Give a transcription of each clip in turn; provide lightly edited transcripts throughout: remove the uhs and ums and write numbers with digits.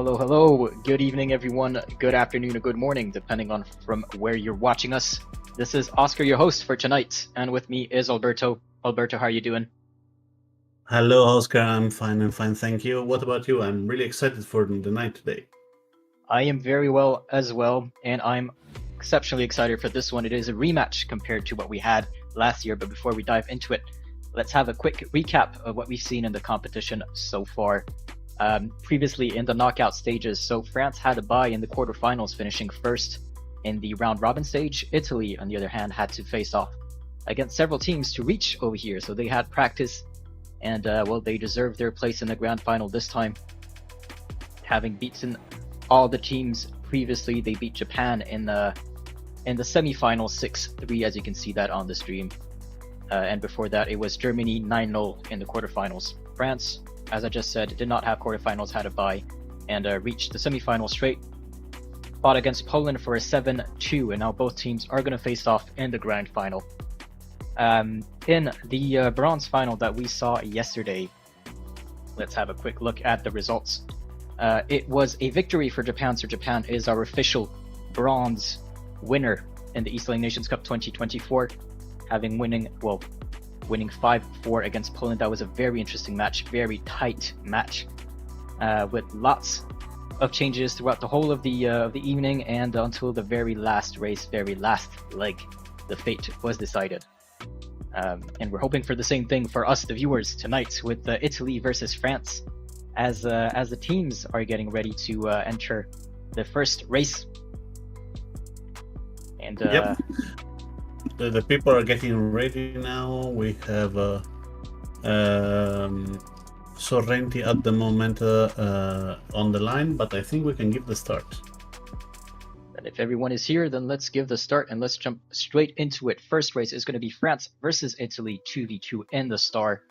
Hello. Good evening, everyone. Good afternoon or good morning, depending on from where you're watching us. This is Oscar, your host for tonight, and with me is Alberto. Alberto, how are you doing? Hello, Oscar. I'm fine. Thank you. What about you? I'm really excited for the night today. I am very well as well, and I'm exceptionally excited for this one. It is a rematch compared to what we had last year, but before we dive into it, let's have a quick recap of what we've seen in the competition so far. Previously in the knockout stages, so France had a bye in the quarterfinals, finishing first in the round robin stage. Italy, on the other hand, had to face off against several teams to reach over here, so they had practice, and well, they deserved their place in the grand final this time, having beaten all the teams previously. They beat Japan in the semi-final 6-3, as you can see that on the stream. And before that, it was Germany 9-0 in the quarterfinals. France, as I just said, did not have quarterfinals, had a bye, and reached the semi-final straight. Fought against Poland for a 7-2, and now both teams are going to face off in the grand final. In the bronze final that we saw yesterday, let's have a quick look at the results. It was a victory for Japan, so Japan is our official bronze winner in the eSailing Nations Cup 2024, having winning 5-4 against Poland. That was a very interesting match, very tight match, with lots of changes throughout the whole of the evening and until the very last race, very last leg, the fate was decided. And we're hoping for the same thing for us, the viewers, tonight with Italy versus France, as the teams are getting ready to enter the first race. And Yep. The people are getting ready now. We have Sorrenti at the moment on the line, but I think we can give the start. And if everyone is here, then let's give the start and let's jump straight into it. First race is going to be France versus Italy, 2v2 in the Star.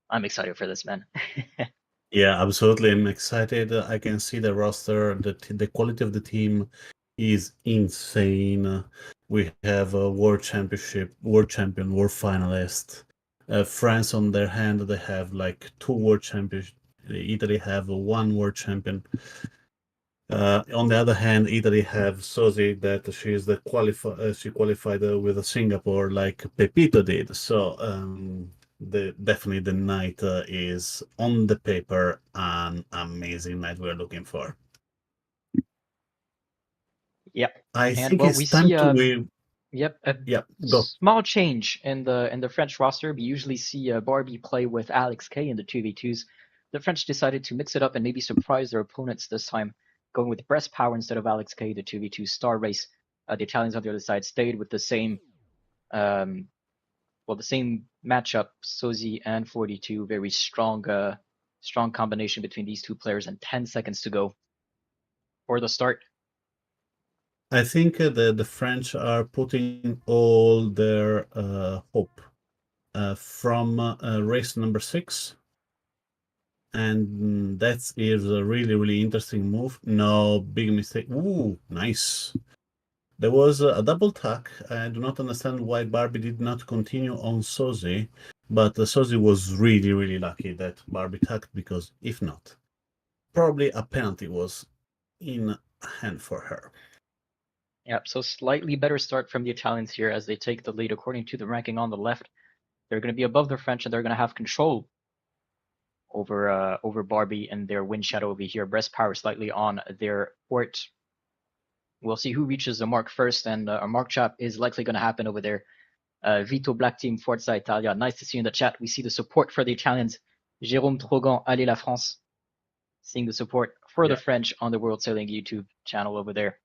I'm excited for this, man. Yeah, absolutely. I'm excited. I can see the roster. The quality of the team is insane. We have a world championship, world champion, world finalist. France, on their hand, they have like 2 world champions. Italy have one world champion. On the other hand, Italy have Sosi, that she is she qualified with Singapore like Pepito did. So definitely the night is on the paper an amazing night we're looking for. Yep. I And think well, we it's time see to a go. small change in the French roster. We usually see Barbie play with Alex K in the 2v2s. The French decided to mix it up and maybe surprise their opponents this time, going with Breast Power instead of Alex K, the 2v2 Star Race. The Italians on the other side stayed with the same the same matchup, Sozi and 42. Very strong combination between these two players, and 10 seconds to go for the start. I think the French are putting all their hope from race number 6. And that is a really interesting move. No big mistake. Ooh, nice. There was a double tack. I do not understand why Barbie did not continue on Sozi, but Sozi was really lucky that Barbie tacked, because if not, probably a penalty was in hand for her. Yep, so slightly better start from the Italians here as they take the lead according to the ranking on the left. They're going to be above the French, and they're going to have control over Barbie and their wind shadow over here. Breast Power slightly on their port. We'll see who reaches the mark first, and a mark chop is likely going to happen over there. Vito Black Team, Forza Italia. Nice to see you in the chat. We see the support for the Italians. Jérôme Trogan, Allez la France. Seeing the support for the French on the World Sailing YouTube channel over there.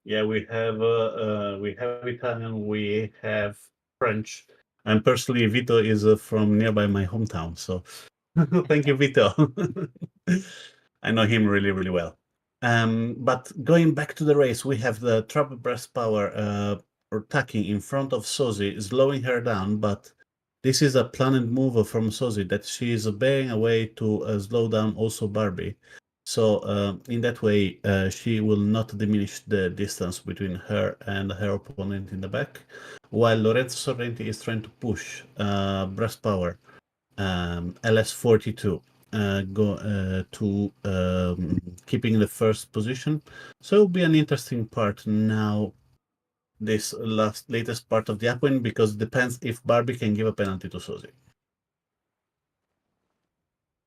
Yeah, we have Italian, we have French, and personally, Vito is from nearby my hometown, so thank you, Vito. I know him really well. But going back to the race, we have the Trouble Breast Power attacking in front of Sozi, slowing her down, but this is a planned move from Sozi, that she is bearing away to slow down also Barbie. So in that way, she will not diminish the distance between her and her opponent in the back, while Lorenzo Sorrenti is trying to push Breast Power, LS42. to keeping the first position. So it'll be an interesting part now. This latest part of the upwin, because it depends if Barbie can give a penalty to Susie.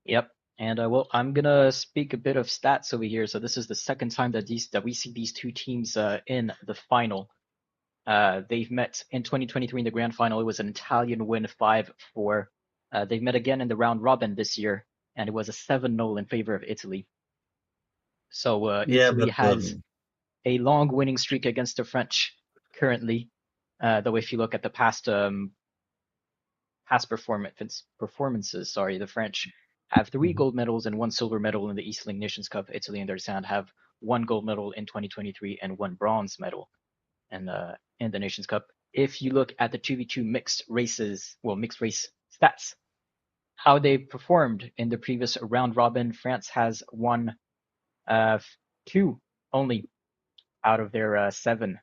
Yep. And well, I'm gonna speak a bit of stats over here. So this is the second time that we see these two teams in the final. They've met in 2023 in the grand final. It was an Italian win, 5-4. They've met again in the round robin this year, and it was a 7-0 in favor of Italy. So Yeah, Italy but has a long winning streak against the French currently. Though if you look at the past performances, the French have 3 gold medals and 1 silver medal in the eSailing Nations Cup. Italy, on the other hand, have 1 gold medal in 2023 and 1 bronze medal in the Nations Cup. If you look at the 2v2 mixed race stats, how they performed in the previous round robin, France has won 2 only out of their 7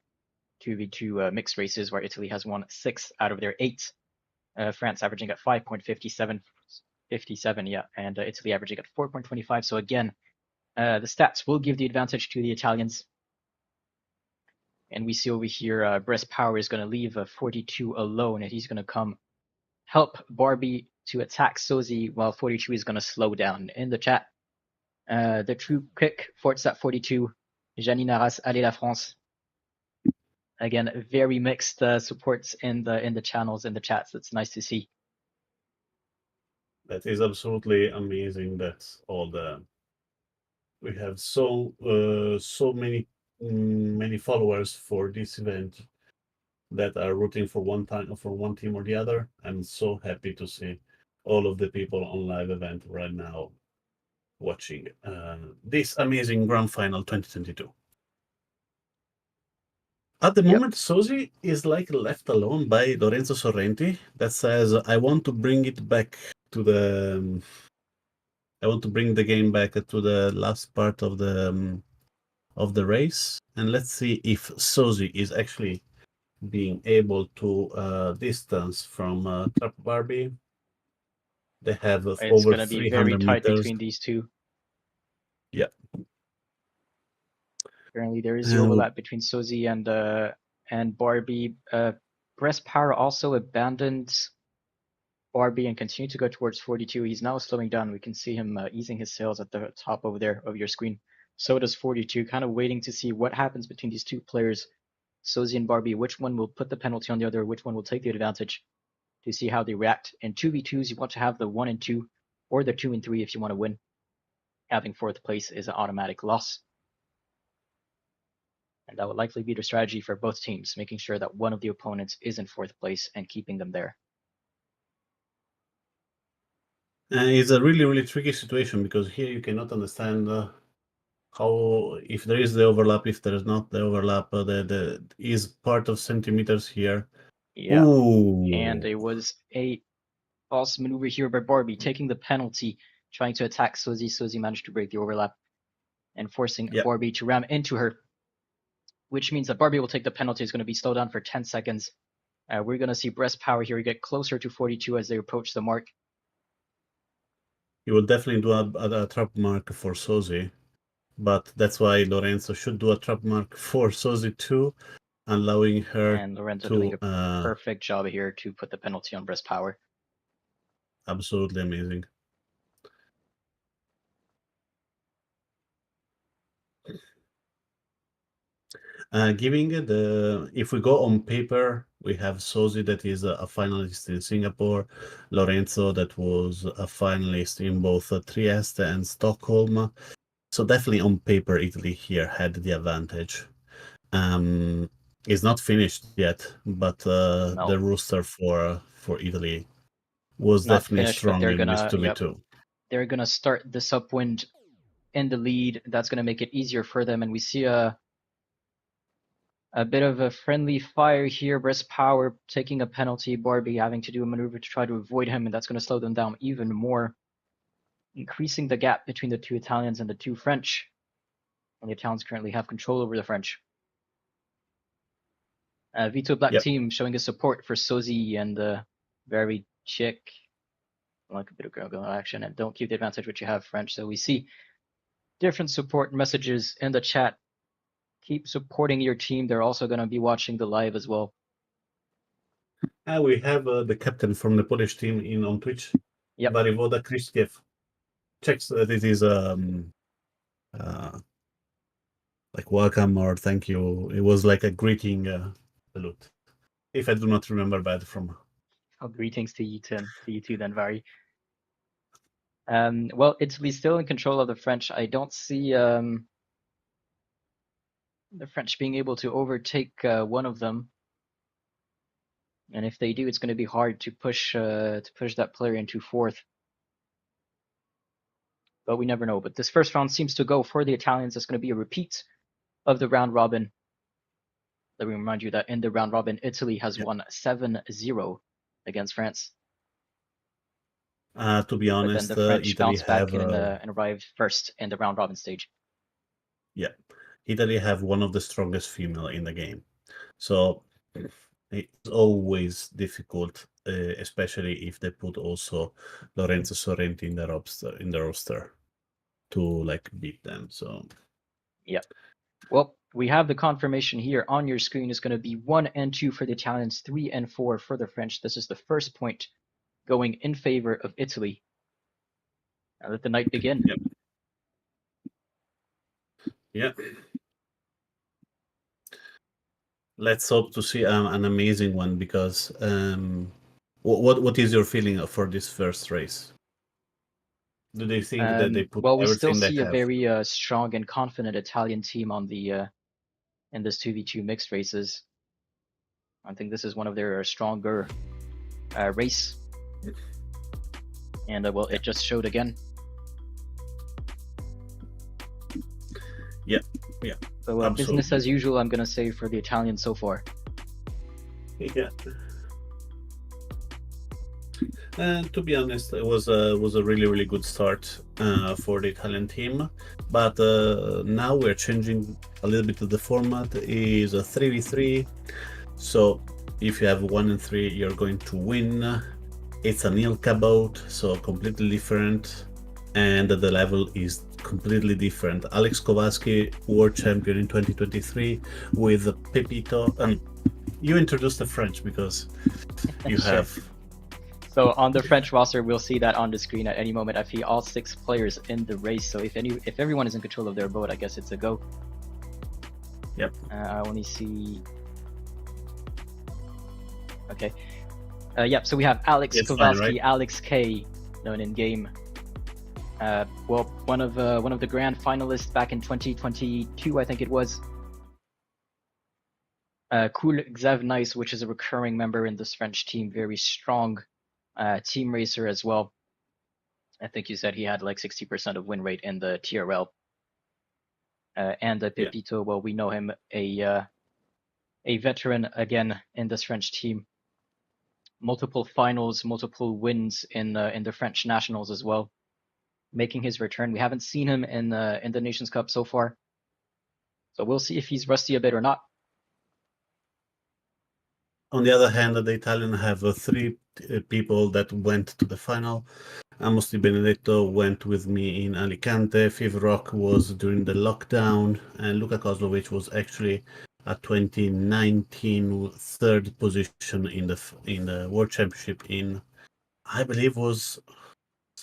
2v2 mixed races, where Italy has won 6 out of their 8. France averaging at 5.57, yeah, and Italy averaging at 4.25. So again, the stats will give the advantage to the Italians. And we see over here, Breast Power is going to leave 42 alone, and he's going to come help Barbie to attack Sozi, while 42 is going to slow down. In the chat, the true pick for it's at 42, Janine Arras, Allez la France. Again, very mixed supports in the channels, in the chats. That's nice to see. that is absolutely amazing. That's all we have so many followers for this event that are rooting for one team or the other. I'm so happy to see all of the people on live event right now watching this amazing grand final 2022. At the moment, Sosi is like left alone by Lorenzo Sorrenti that says, I want to bring it back to the I want to bring the game back to the last part of the race, and let's see if Sozi is actually being able to distance from Trap Barbie. They have It's over going to be very 300 tight meters. between these two. Yeah. Currently, there is the overlap between Sozi and Barbie. Breast Power also abandoned Barbie and continued to go towards 42. He's now slowing down. We can see him easing his sails at the top over there of your screen. So does 42, kind of waiting to see what happens between these two players, Sozi and Barbie. Which one will put the penalty on the other? Which one will take the advantage? To see how they react. In 2v2s, you want to have the 1 and 2, or the 2 and 3 if you want to win. Having 4th place is an automatic loss. And that would likely be the strategy for both teams, making sure that one of the opponents is in 4th place and keeping them there. It's a really, really tricky situation because here you cannot understand how, if there is the overlap, if there is not the overlap, the is part of centimeters here. Yeah. Ooh. And it was a false maneuver here by Barbie, taking the penalty, trying to attack Sozi. Sozi managed to break the overlap and forcing Barbie to ram into her, which means that Barbie will take the penalty. It's going to be slowed down for 10 seconds. We're going to see Breast Power here get closer to 42 as they approach the mark. He will definitely do a trap mark for Sozi, but that's why Lorenzo should do a trap mark for Sozi too, allowing her and Lorenzo to doing a perfect job here to put the penalty on Breast Power. Absolutely amazing. If we go on paper, we have Sozi that is a finalist in Singapore, Lorenzo that was a finalist in both Trieste and Stockholm. So definitely on paper, Italy here had the advantage. It's not finished yet, but the rooster for Italy was not definitely finished, strong but they're in gonna this 2v2. They're gonna start this upwind in the lead. That's gonna make it easier for them, and we see a bit of a friendly fire here. Breast Power taking a penalty, Barbie having to do a maneuver to try to avoid him, and that's gonna slow them down even more, increasing the gap between the two Italians and the two French. And the Italians currently have control over the French. Vito Black Team showing his support for Sozi and the very chick like a bit of go action, and don't keep the advantage which you have, French. So we see different support messages in the chat. Keep supporting your team. They're also going to be watching the live as well. We have the captain from the Polish team in on Twitch. Yep. Varivoda Krzysztof. Checks that it is like welcome or thank you. It was like a greeting salute. If I do not remember bad from. Oh, greetings to you, to you too, then, Vari. Well, Italy's still in control of the French. I don't see the French being able to overtake one of them. And if they do, it's going to be hard to push that player into fourth. But we never know. But this first round seems to go for the Italians. It's going to be a repeat of the round robin. Let me remind you that in the round robin, Italy has won 7-0 against France. To be But then honest, the French Italy bounced back have and arrived first in the round robin stage. yeah, Italy have one of the strongest female in the game, so it's always difficult, especially if they put also Lorenzo Sorrenti in the roster to like beat them. So yeah. Well, we have the confirmation here on your screen. Is going to be 1 and 2 for the Italians, 3 and 4 for the French. This is the first point going in favor of Italy. Now let the night begin. Yep. Yeah. Let's hope to see an amazing one because what is your feeling for this first race? Do they think that they put well, we still everything they see a have? very strong and confident Italian team on the in this 2v2 mixed races. I think this is one of their stronger race. And well, it just showed again. Yeah, yeah. So business as usual, I'm going to say, for the Italians so far. Yeah. And to be honest, it was a really good start for the Italian team. But now we're changing a little bit of the format. It is a 3v3. So if you have 1 and 3, you're going to win. It's an Ilka boat, so completely different, and the level is completely different. Alex Kowalski, world champion in 2023, with Pepito. And you introduced the French because you have. So on the French roster, we'll see that on the screen at any moment. I see all 6 players in the race. So if everyone is in control of their boat, I guess it's a go. Yep. I only see. Okay. Yep. So we have Alex Kowalski, right? Alex K, known in game. Well, one of the grand finalists back in 2022, I think it was. Cool Xav Nice, which is a recurring member in this French team, very strong team racer as well. I think you said he had like 60% of win rate in the TRL. And Pepito, yeah. Well, we know him a veteran again in this French team. Multiple finals, multiple wins in the French nationals as well, making his return. We haven't seen him in the Nations Cup so far, so we'll see if he's rusty a bit or not. On the other hand, the Italian have 3 people that went to the final. Amos Di Benedetto went with me in Alicante. Fiv Rock was during the lockdown, and Luka Kozlovic was actually a 2019 third position in the World Championship in, I believe, was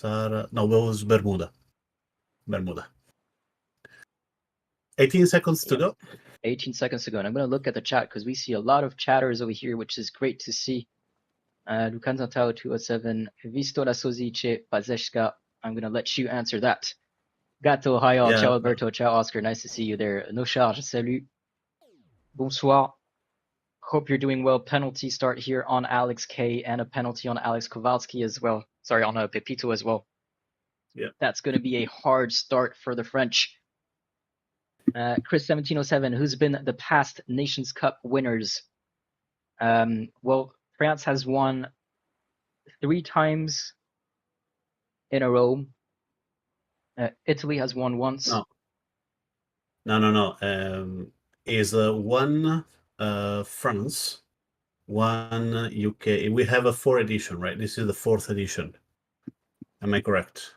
Bermuda. 18 seconds to go. 18 seconds to go, and I'm going to look at the chat because we see a lot of chatters over here, which is great to see. Lucanzantao 207, Visto la Sozice Pazeshka. I'm going to let you answer that. Gato, hi all. Ciao Alberto, ciao Oscar. Nice to see you there. No charge, salut. Bonsoir. Hope you're doing well. Penalty start here on Alex K and a penalty on Alex Kowalski as well. Sorry, on Pepito as well. Yeah. That's going to be a hard start for the French. Chris 1707, who's been the past Nations Cup winners? Well, France has won 3 times in a row. Italy has won once. No. Is 1 France, 1 UK. We have a 4 edition, right? This is the 4th edition. Am I correct?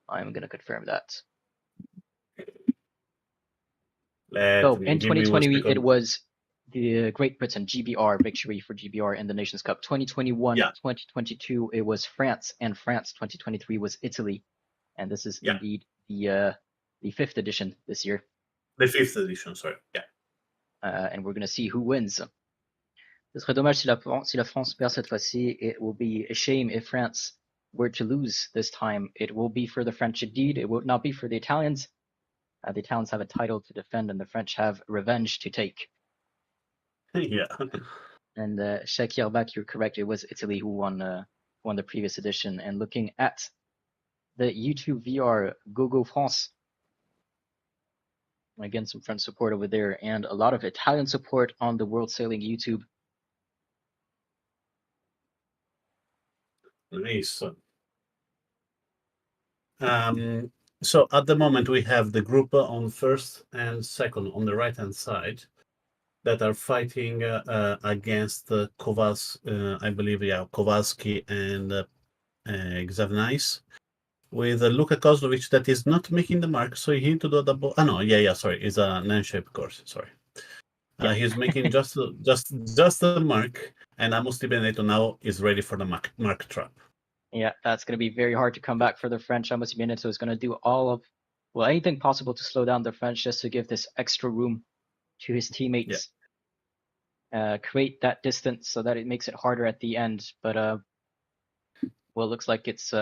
I'm going to confirm that. Let So me in give me 1 2020, it second. was the Great Britain GBR victory for GBR in the Nations Cup. 2021, Yeah, 2022, it was France, and France 2023 was Italy. And this is yeah, indeed the fifth edition this year. the 5th edition. Sorry. Yeah. And we're going to see who wins. Ce serait dommage si la France perd cette fois-ci. It will be a shame if France were to lose this time. It will be for the French indeed. It will not be for the Italians. The Italians have a title to defend, and the French have revenge to take. Yeah. And Shakir Bak, you're correct. It was Italy who won the previous edition. And looking at the YouTube VR Go France, again some French support over there, and a lot of Italian support on the World Sailing YouTube. Nice. So at the moment we have the group on first and second on the right hand side that are fighting against I believe, yeah, Kowalski and Xavnais, with Luka Kozlovic that is not making the mark, so he need to do a double. Oh no, yeah, sorry, it's a nine-shape course. Sorry, Yeah, he's making just the mark, and Amos Di Benedetto now is ready for the mark trap. yeah, that's going to be very hard to come back for the French. Amos Benito is going to do anything possible to slow down the French just to give this extra room to his Yeah, teammates, create that distance so that it makes it harder at the end. But well, it looks like it's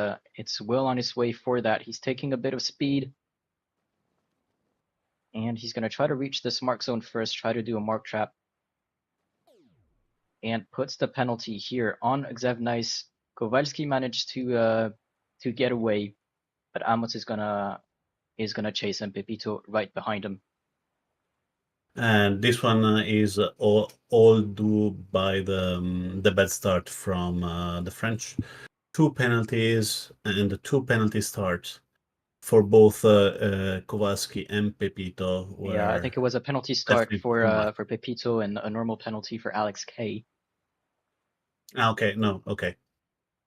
Will on his way for that. He's taking a bit of speed, and he's going to try to reach this mark zone first, try to do a mark trap, and puts the penalty here on Xevnice. Kowalski managed to get away, but Amos is gonna chase him. Pepito right behind him. and this one is all due by the bad start from the French. Two penalties and the two penalty starts for both Kowalski and Pepito Yeah, I were think it was a penalty start definitely too much. for Pepito and a normal penalty for Alex K. Okay, no, okay,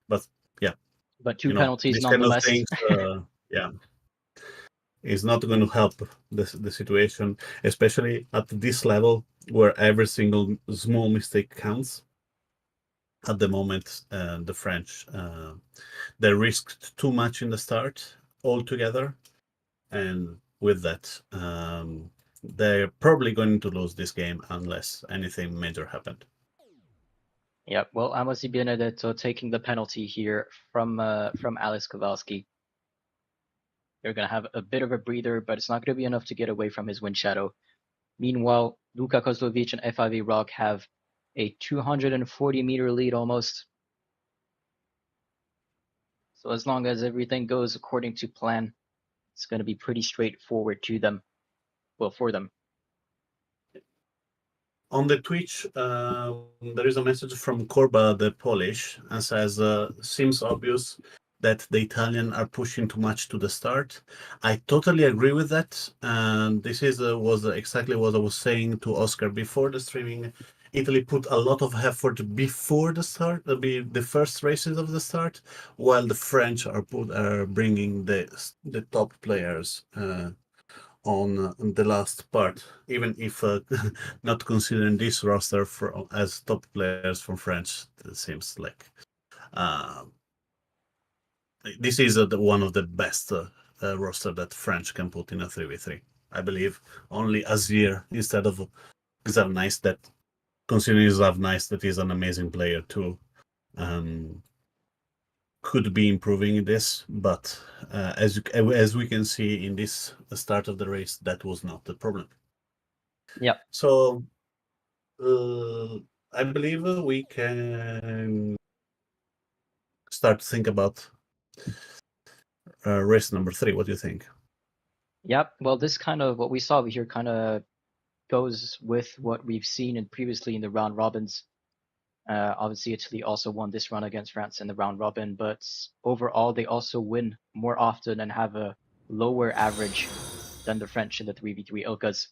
but yeah, But two penalties these kind of nonetheless. things, yeah, is not going to help the situation, especially at this level where every single small mistake counts. At the moment, the French they risked too much in the start altogether, and with that, they're probably going to lose this game unless anything major happened. Yep. Well, Amos Di Benedetto taking the penalty here from Alex Kowalski. They're gonna have a bit of a breather, but it's not gonna be enough to get away from his wind shadow. Meanwhile, Luka Kozlovic and FIV Rock have a 240-meter lead almost. So as long as everything goes according to plan, it's going to be pretty straightforward to them. Well, for them. On the Twitch, there is a message from Korba, the Polish, and says, seems obvious that the Italian are pushing too much to the start. I totally agree with that. And this was exactly what I was saying to Oscar before the streaming. Italy put a lot of effort before the start, the first races of the start, while the French are bringing the top players on the last part, even if not considering this roster as top players from France. It seems like uh, this is one of the best roster that French can put in a 3v3. I believe only Azir instead of Xavnice, that considering Xavnice that is an amazing player too, could be improving in this, but as we can see in this start of the race, that was not the problem. Yep. So I believe we can start to think about race number 3. What do you think? Yep. Well, this kind of what we saw over here kind of goes with what we've seen previously in the round robins. Obviously, Italy also won this run against France in the round robin, but overall, they also win more often and have a lower average than the French in the 3v3 Ilkas.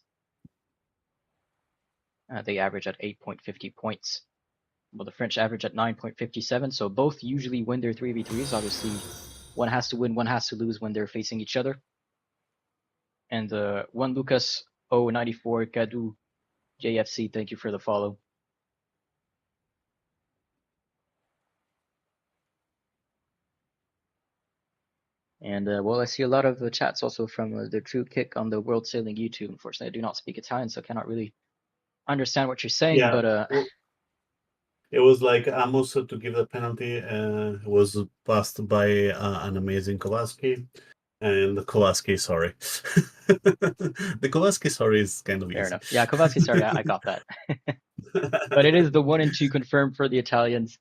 They average at 8.50 points. well, the French average at 9.57. So both usually win their 3v3s. Obviously, one has to win, one has to lose when they're facing each other. And one Lucas 094 Kadu JFC, thank you for the follow. And well, I see a lot of chats also from the True Kick on the World Sailing YouTube. Unfortunately, I do not speak Italian, so I cannot really understand what you're saying. Yeah, But it was like Amos to give the penalty. Was passed by an amazing Kowalski, and Kowalski, sorry. The Kowalski, sorry, is kind of fair easy. enough. Yeah, Kovacic, sorry, I got that. But it is the 1 and 2 confirmed for the Italians.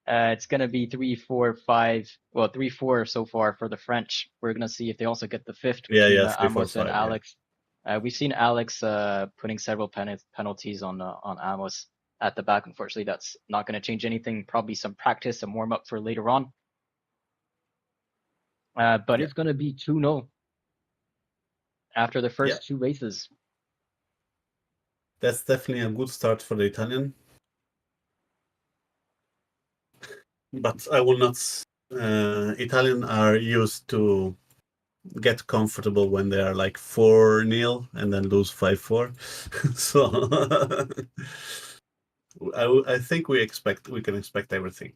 It's going to be 3, 4, 5. Well, 3, 4 so far for the French. We're going to see if they also get the fifth Yeah, between yeah, 3, 4, Amos and 5. Yeah. Alex. We've seen Alex putting several penalties on Amos at the back. Unfortunately, that's not going to change anything. Probably some practice, some warm up for later on. But Yeah. it's going to be 2-0 after the first Yeah. two races. That's definitely a good start for the Italian. But I will not. Italian are used to get comfortable when they are like 4-0 and then lose 5-4. So I think we can expect everything.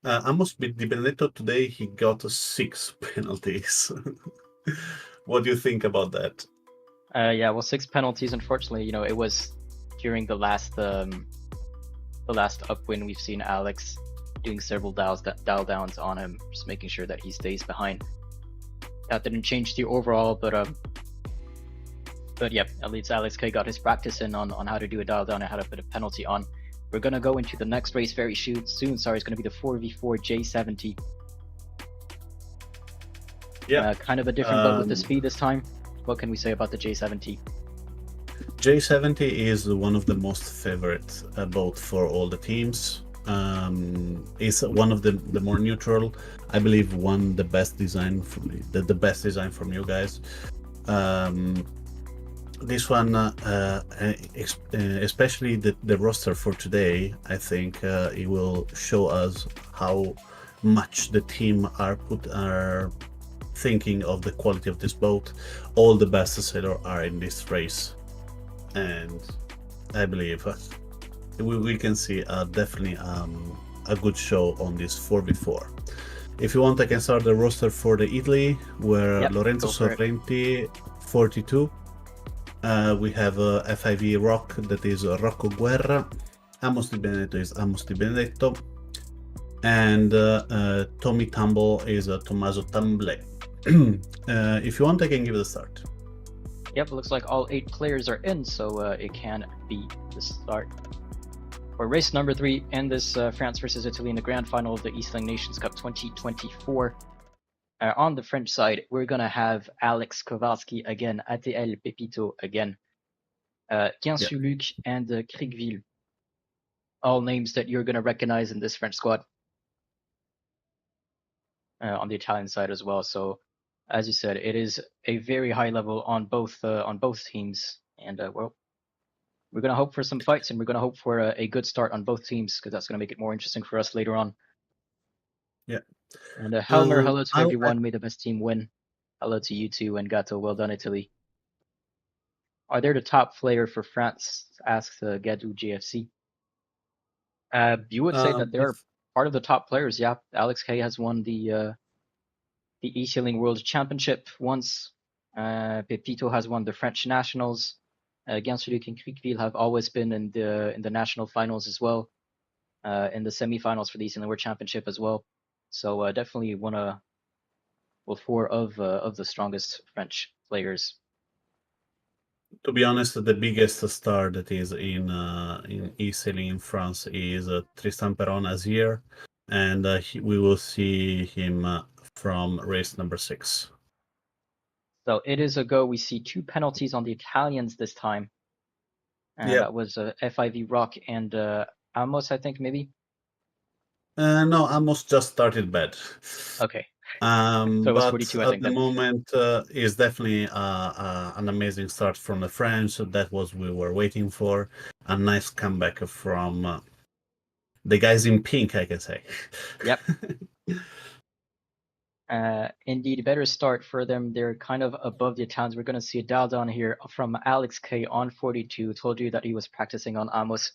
Amos Di Benedetto today he got 6 penalties. What do you think about that? Yeah, well, 6 penalties. Unfortunately, it was during the last upwind. We've seen Alex doing several dial downs on him, just making sure that he stays behind. That didn't change the overall, but yeah, at least Alex K got his practice in on how to do a dial down and how to put a penalty on. We're gonna go into the next race very soon. Sorry, it's gonna be the 4v4 J70. Yeah, kind of a different boat with the speed this time. What can we say about the J70? J70 is one of the most favorite boat for all the teams. It's one of the more neutral. I believe the best design the best design from you guys. This one, especially the roster for today, I think it will show us how much the team are thinking of the quality of this boat. All the best sailors are in this race, and I believe we can see definitely a good show on this 4v4. If you want, I can start the roster for the Italy, where Lorenzo Sorrenti, 42. We have FIV Rock, that is Rocco Guerra. Amos Di Benedetto is Amos Di Benedetto. And Tommy Tumble is Tommaso Tamble. If you want, I can give it a start. Yep, looks like all 8 players are in, so it can be the start. For race number 3 in this France versus Italy in the grand final of the eSailing Nations Cup 2024. On the French side, we're going to have Alex Kowalski again, ATL Pepito again, Luc and Krigville. All names that you're going to recognize in this French squad. On the Italian side as well. So, as you said, it is a very high level on both teams. And, well, we're going to hope for some fights, and we're going to hope for a good start on both teams, because that's going to make it more interesting for us later on. Yeah. And Helmer, hello to everyone. May the best team win. Hello to you too, and Gatto. Well done, Italy. Are they the top player for France? Asks Gadou GFC. You would say that they're part of the top players. Yeah, Alex K has won the eSailing World Championship once. Pepito has won the French Nationals. Luc and Krikville have always been in the national finals as well, in the semifinals for the eSailing World Championship as well. So definitely four of the strongest French players. To be honest, the biggest star that is in eSailing in France is Tristan Perron Azier, and we will see him from race number 6. So it is a go. We see 2 penalties on the Italians this time. That was FIV Rock and Amos, I think, maybe? No, Amos just started bad. Okay. So it was 42, I think. At the moment, is definitely an amazing start from the French. So that was we were waiting for. A nice comeback from the guys in pink, I can say. Yep. Indeed, better start for them. They're kind of above the Italians. We're going to see a dial down here from Alex K on 42. Told you that he was practicing on Amos.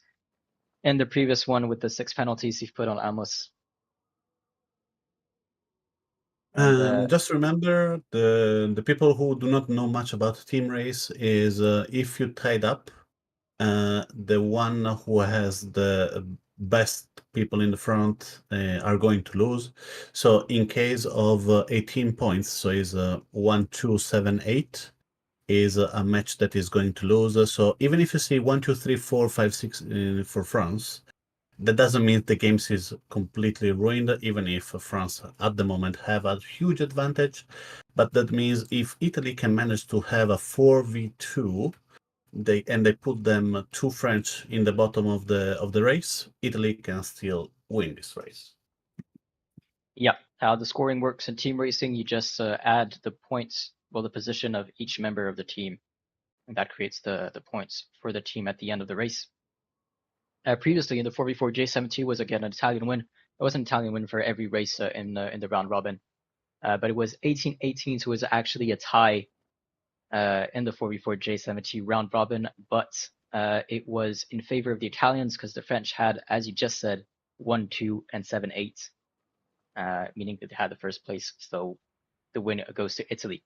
In the previous one with the 6 penalties he put on Amos. And Just remember, the people who do not know much about team race is if you tied up, the one who has the best people in the front are going to lose. So in case of 18 points, so is 1, 2, 7, 8 is a match that is going to lose. So even if you see 1, 2, 3, 4, 5, 6 for France, that doesn't mean the games is completely ruined, even if France at the moment have a huge advantage. But that means if Italy can manage to have a 4v2, they put them 2 French in the bottom of the race, Italy can still win this race. yeah, how the scoring works in team racing, you just add the points, well, the position of each member of the team. And that creates the points for the team at the end of the race. Previously in the 4v4, J70 was again an Italian win. It was an Italian win for every race in the round robin. But it was 18-18, so it was actually a tie in the 4v4 J70 round robin, but it was in favor of the Italians because the French had, as you just said, 1, 2, and 7, 8, meaning that they had the first place. So the win goes to Italy.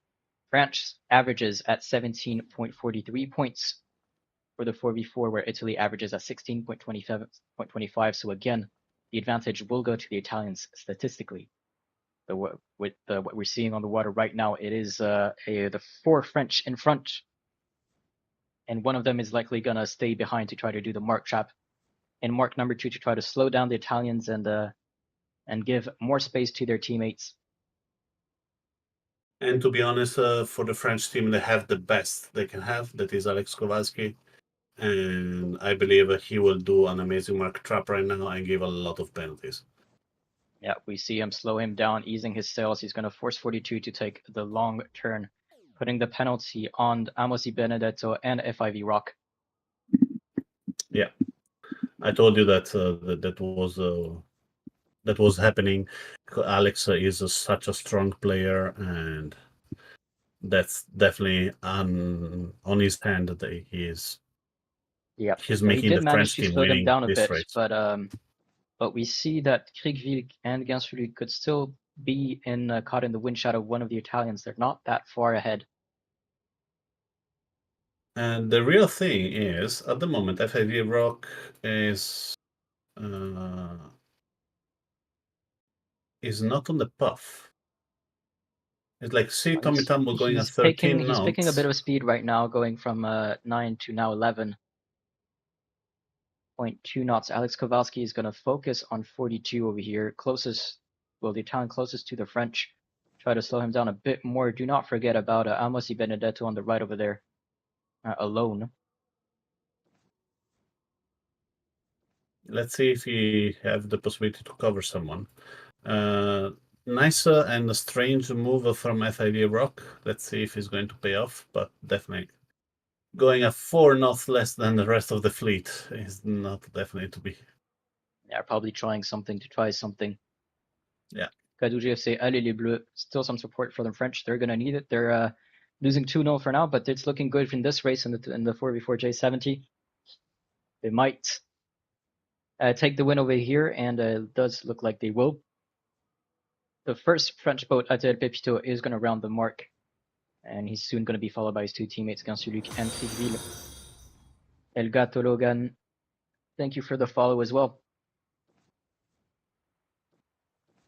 France averages at 17.43 points for the 4v4, where Italy averages at 16.25. So again, the advantage will go to the Italians statistically. So with what we're seeing on the water right now, it is the 4 French in front, and one of them is likely gonna stay behind to try to do the mark trap, and mark number 2 to try to slow down the Italians and give more space to their teammates. And to be honest, for the French team, they have the best they can have. That is Alex Kowalski. And I believe he will do an amazing mark trap right now and give a lot of penalties. Yeah, we see him slow him down, easing his sails. He's going to force 42 to take the long turn, putting the penalty on Amosi Benedetto and FIV Rock. Yeah, I told you that that was happening. Alex is such a strong player, and that's definitely on his hand that Yeah, he's well, he making did the manage French to team slow them winning down a this bit, race. but we see that Kriegville and Gansfulu could still be caught in the wind shadow of one of the Italians. They're not that far ahead. And the real thing is, at the moment, FIV Rock uh, is not on the puff. It's like, see Tommy Tumble going at 13 He's picking a bit knots. of speed right now, going from 9 to now 11.2 knots. Alex Kowalski is going to focus on 42 over here, the Italian closest to the French. Try to slow him down a bit more. Do not forget about Amosi Benedetto on the right over there, alone. Let's see if he have the possibility to cover someone. Nice and a strange move from FIV Rock. Let's see if he's going to pay off, but definitely going at 4 knots less than the rest of the fleet is not definitely to be. Yeah, probably trying something to try something. Yeah. Kadou GFC, allez les Bleus. Still some support for the French. They're going to need it. They're losing 2-0 for now, but it's looking good in this race in the 4v4 J70. They might take the win over here, and it does look like they will. The first French boat, ITA Pepito, is going to round the mark, and he's soon going to be followed by his 2 teammates, Gansuluk and Kriegville. El Gato Logan, thank you for the follow as well.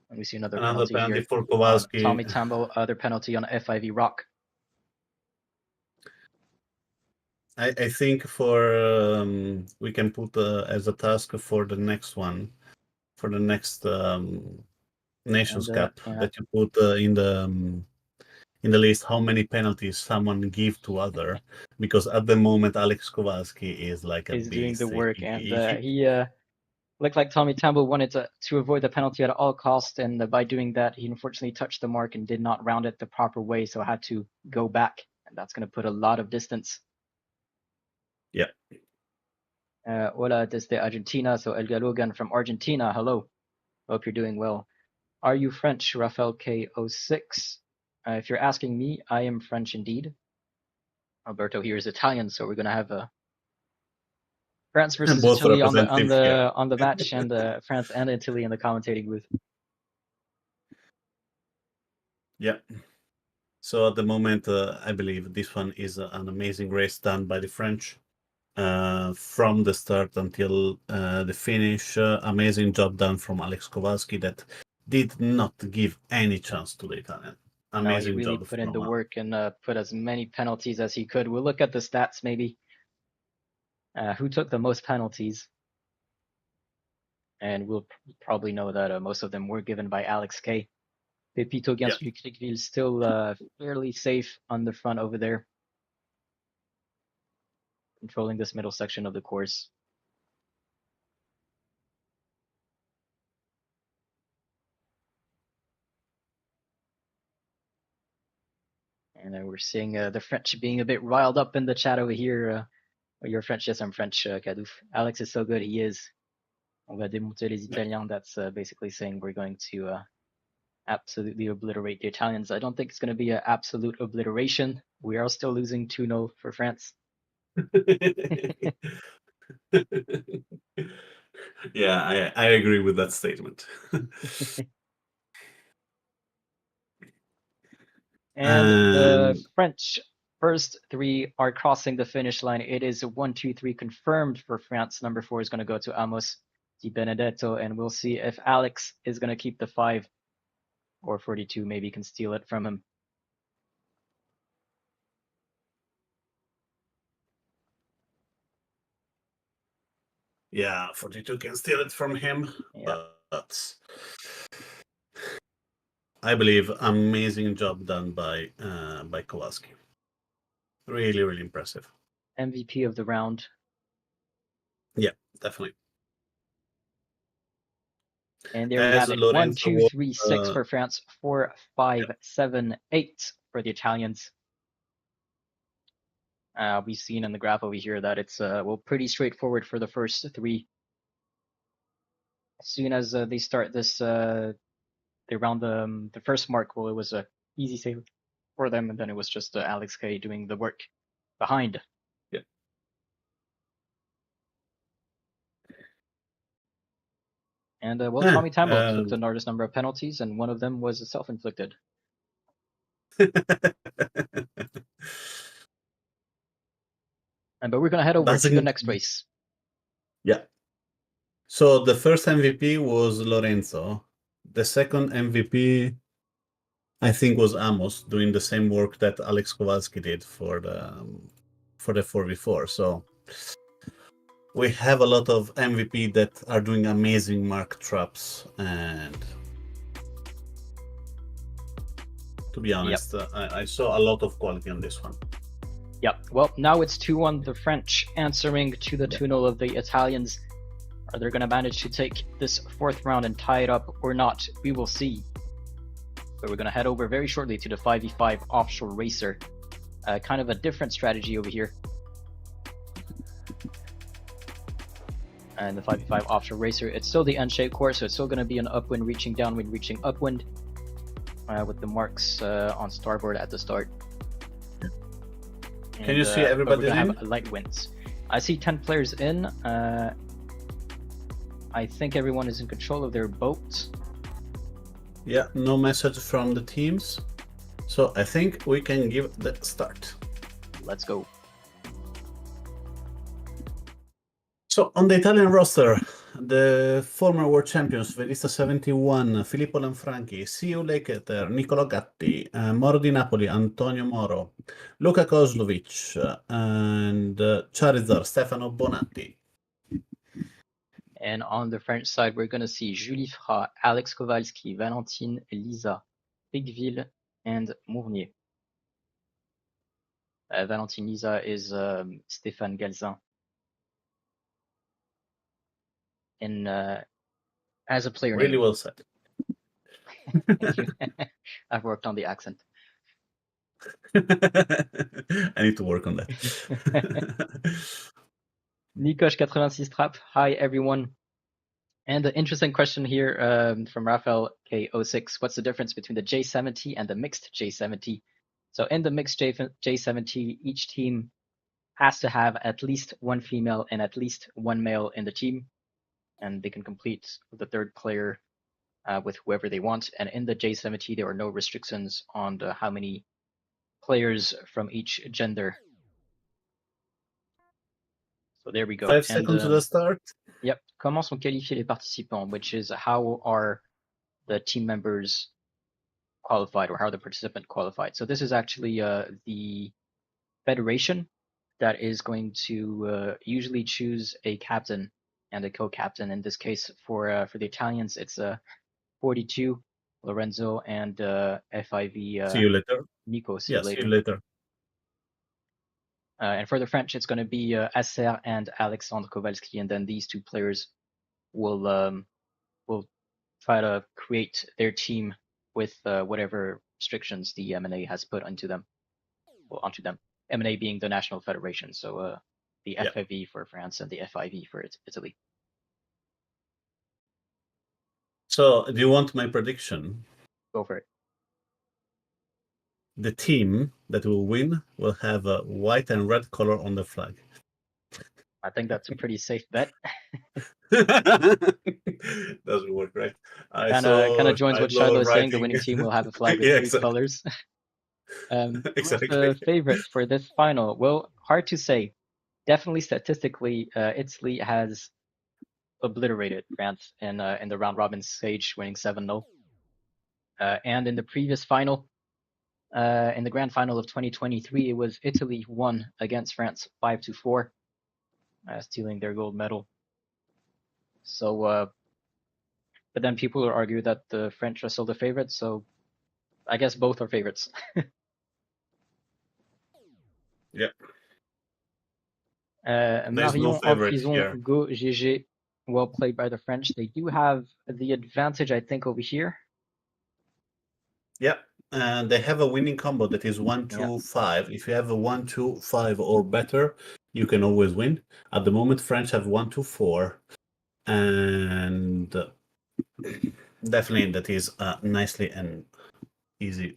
And we see another penalty here for on Kowalski. Tommy Tambo, other penalty on FIV Rock. I think we can put as a task for the next one, for the next Nations Cup, Yeah, that you put in the list how many penalties someone give to other, because at the moment Alex Kowalski is like a is doing beast. the work, and he looked like Tommy Tambo wanted to avoid the penalty at all costs, and by doing that, he unfortunately touched the mark and did not round it the proper way, so had to go back, and that's going to put a lot of distance. Yeah. Hola desde Argentina. So Elga Logan from Argentina. Hello. Hope you're doing well. Are you French, Rafael K06? If you're asking me, I am French indeed. Alberto here is Italian, so we're gonna have a France versus Both Italy on the representative, yeah. match, and France and Italy in the commentating booth. Yeah. So at the moment, I believe this one is an amazing race done by the French. From the start until the finish, amazing job done from Alex Kowalski that did not give any chance to the Italian. No, he Amazing really job put in from the work and put as many penalties as he could. We'll look at the stats maybe. Who took the most penalties? And we'll probably know that most of them were given by Alex K. Pepito yeah. against Criqueville still fairly safe on the front over there, controlling this middle section of the course. And we're seeing the French being a bit riled up in the chat over here. You're French? Yes, I'm French, Kadouf. Alex is so good, he is. On va démonter les Italiens. That's basically saying we're going to absolutely obliterate the Italians. I don't think it's going to be an absolute obliteration. We are still losing 2-0 for France. Yeah, I agree with that statement. And the French first three are crossing the finish line. It is 1, 2, 3 confirmed for France. Number 4 is going to go to Amos Di Benedetto, and we'll see if Alex is going to keep the 5 or 42 maybe can steal it from him. Yeah, 42 can steal it from him, Yeah. but I believe amazing job done by Kowalski. Really, really impressive. MVP of the round. Yeah, definitely. And there we have it. Lorenzo 1, 2, was, 3, 6 for France. 4, 5, 7, 8 for the Italians. We've seen in the graph over here that it's well pretty straightforward for the first three. As soon as they start this, they round the first mark. Well, it was a easy save for them, and then it was just Alex K doing the work behind. Yeah. And well, Tommy Tambo took the largest number of penalties, and one of them was self-inflicted. But we're gonna head over to the next race. Yeah. So the first MVP was Lorenzo. The second MVP, I think, was Amos, doing the same work that Alex Kowalski did for the 4v4. So we have a lot of MVP that are doing amazing mark traps, and to be honest, I saw a lot of quality on this one. Yep. Well, now it's 2-1 the French answering to the 2-0 of the Italians. Are they going to manage to take this fourth round and tie it up or not? We will see. But we're going to head over very shortly to the 5v5 offshore racer. Kind of a different strategy over here. And the 5v5 offshore racer, it's still the N-shaped course, so it's still going to be an upwind reaching downwind reaching upwind with the marks on starboard at the start. Can you see everybody? We're going to have light winds. I see 10 players in. I think everyone is in control of their boat. Yeah, no message from the teams. So I think we can give the start. Let's go. So on the Italian roster, the former world champions, Velista 71, Filippo Lanfranchi, Siu Leketer, Nicolo Gatti, Moro di Napoli, Antonio Moro, Luca Kozlovic, and Charizard, Stefano Bonatti. And on the French side, we're going to see Julie Fra, Alex Kowalski, Valentine Lisa, Picville, and Mournier. Valentine Lisa is Stéphane Galzin. And as a player really name. Well said. I've worked on the accent. I need to work on that. Nikosh86 Trap. Hi, everyone. And the interesting question here from Raphael K06. What's the difference between the J70 and the mixed J70? So in the mixed J70, each team has to have at least one female and at least one male in the team, and they can complete the third player with whoever they want. And in the J70, there are no restrictions on how many players from each gender. So there we go. 5 seconds to the start. Yep. Comment sont qualifiés les participants, which is how are the team members qualified or how the participant qualified. So this is actually the federation that is going to usually choose a captain and a co-captain. In this case, for the Italians, it's 42 Lorenzo and FIV see you later. Nico. See Yeah, you later. see you later. And for the French, it's going to be Acer and Alexandre Kowalski, and then these two players will try to create their team with whatever restrictions the MNA has put onto them. MNA being the national federation, so the FIV for France and the FIV for Italy. So, do you want my prediction? Go for it. The team that will win will have a white and red color on the flag. I think that's a pretty safe bet. Doesn't work, right? Kind of joins what Shiloh is saying. The winning team will have a flag with three colors. Exactly. Who's the favorite for this final? Well, hard to say. Definitely statistically, Italy has obliterated France in the round robin stage, winning 7-0. And in the previous final, in the grand final of 2023, it was Italy who won against France 5-4, stealing their gold medal. So, but then people will argue that the French are still the favorites. So, I guess both are favorites. Yeah. Marion no favorite Prison here. Go GG, well played by the French. They do have the advantage, I think, over here. Yeah, and they have a winning combo that is 1-2-5. If you have a 1-2-5 or better, you can always win. At the moment, French have 1-2-4, and definitely that is nicely and easy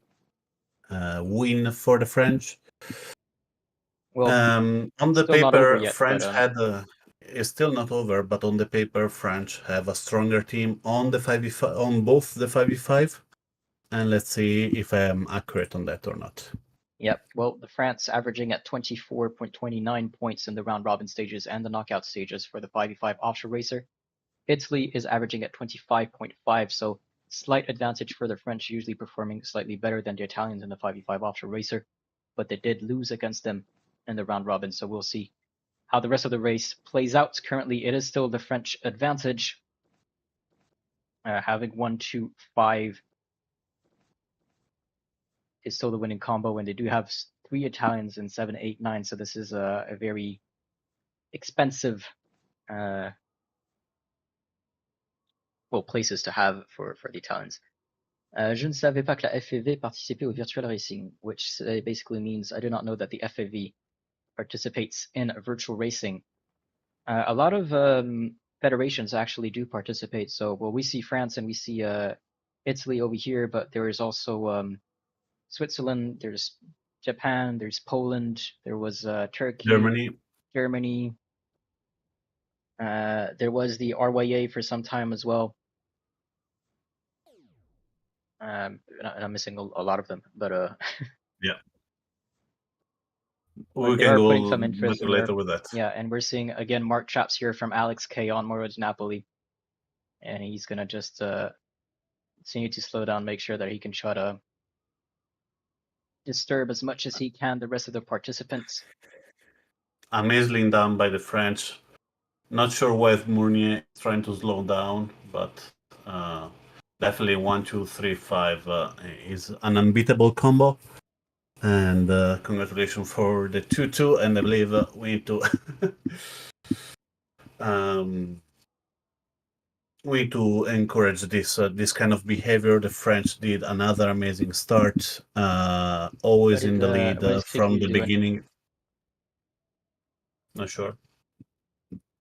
win for the French. Well, on the still not over paper, yet, French but, is still not over, but on the paper, French have a stronger team on the 5v5, on both the 5v5. And let's see if I am accurate on that or not. Yep. Well, the France averaging at 24.29 points in the round robin stages and the knockout stages for the 5v5 offshore racer. Italy is averaging at 25.5, so slight advantage for the French, usually performing slightly better than the Italians in the 5v5 offshore racer, but they did lose against them in the round robin, so we'll see how the rest of the race plays out. Currently, it is still the French advantage, having 1-2-5 is still the winning combo, and they do have 3 Italians in 7, 8, 9, so this is a very expensive places to have for the Italians. Je ne savais pas que la FEV participait au virtual racing, which basically means I do not know that the FEV participates in virtual racing. A lot of federations actually do participate. So, well, we see France and we see Italy over here, but there is also Switzerland, there's Japan, there's Poland, there was Turkey, Germany. There was the RYA for some time as well. And I'm missing a lot of them, but yeah, we can go putting some interest later with that. Yeah, and we're seeing again Mark Chaps here from Alex K on Moro de Napoli, and he's gonna just continue to slow down, make sure that he can try to disturb as much as he can the rest of the participants. Amazingly done by the French. Not sure why Mournier is trying to slow down, but definitely 1-2-3-5 is an unbeatable combo. And congratulations for the 2-2, and I believe we need to we need to encourage this kind of behavior. The French did another amazing start, always in the lead from the beginning. Not sure.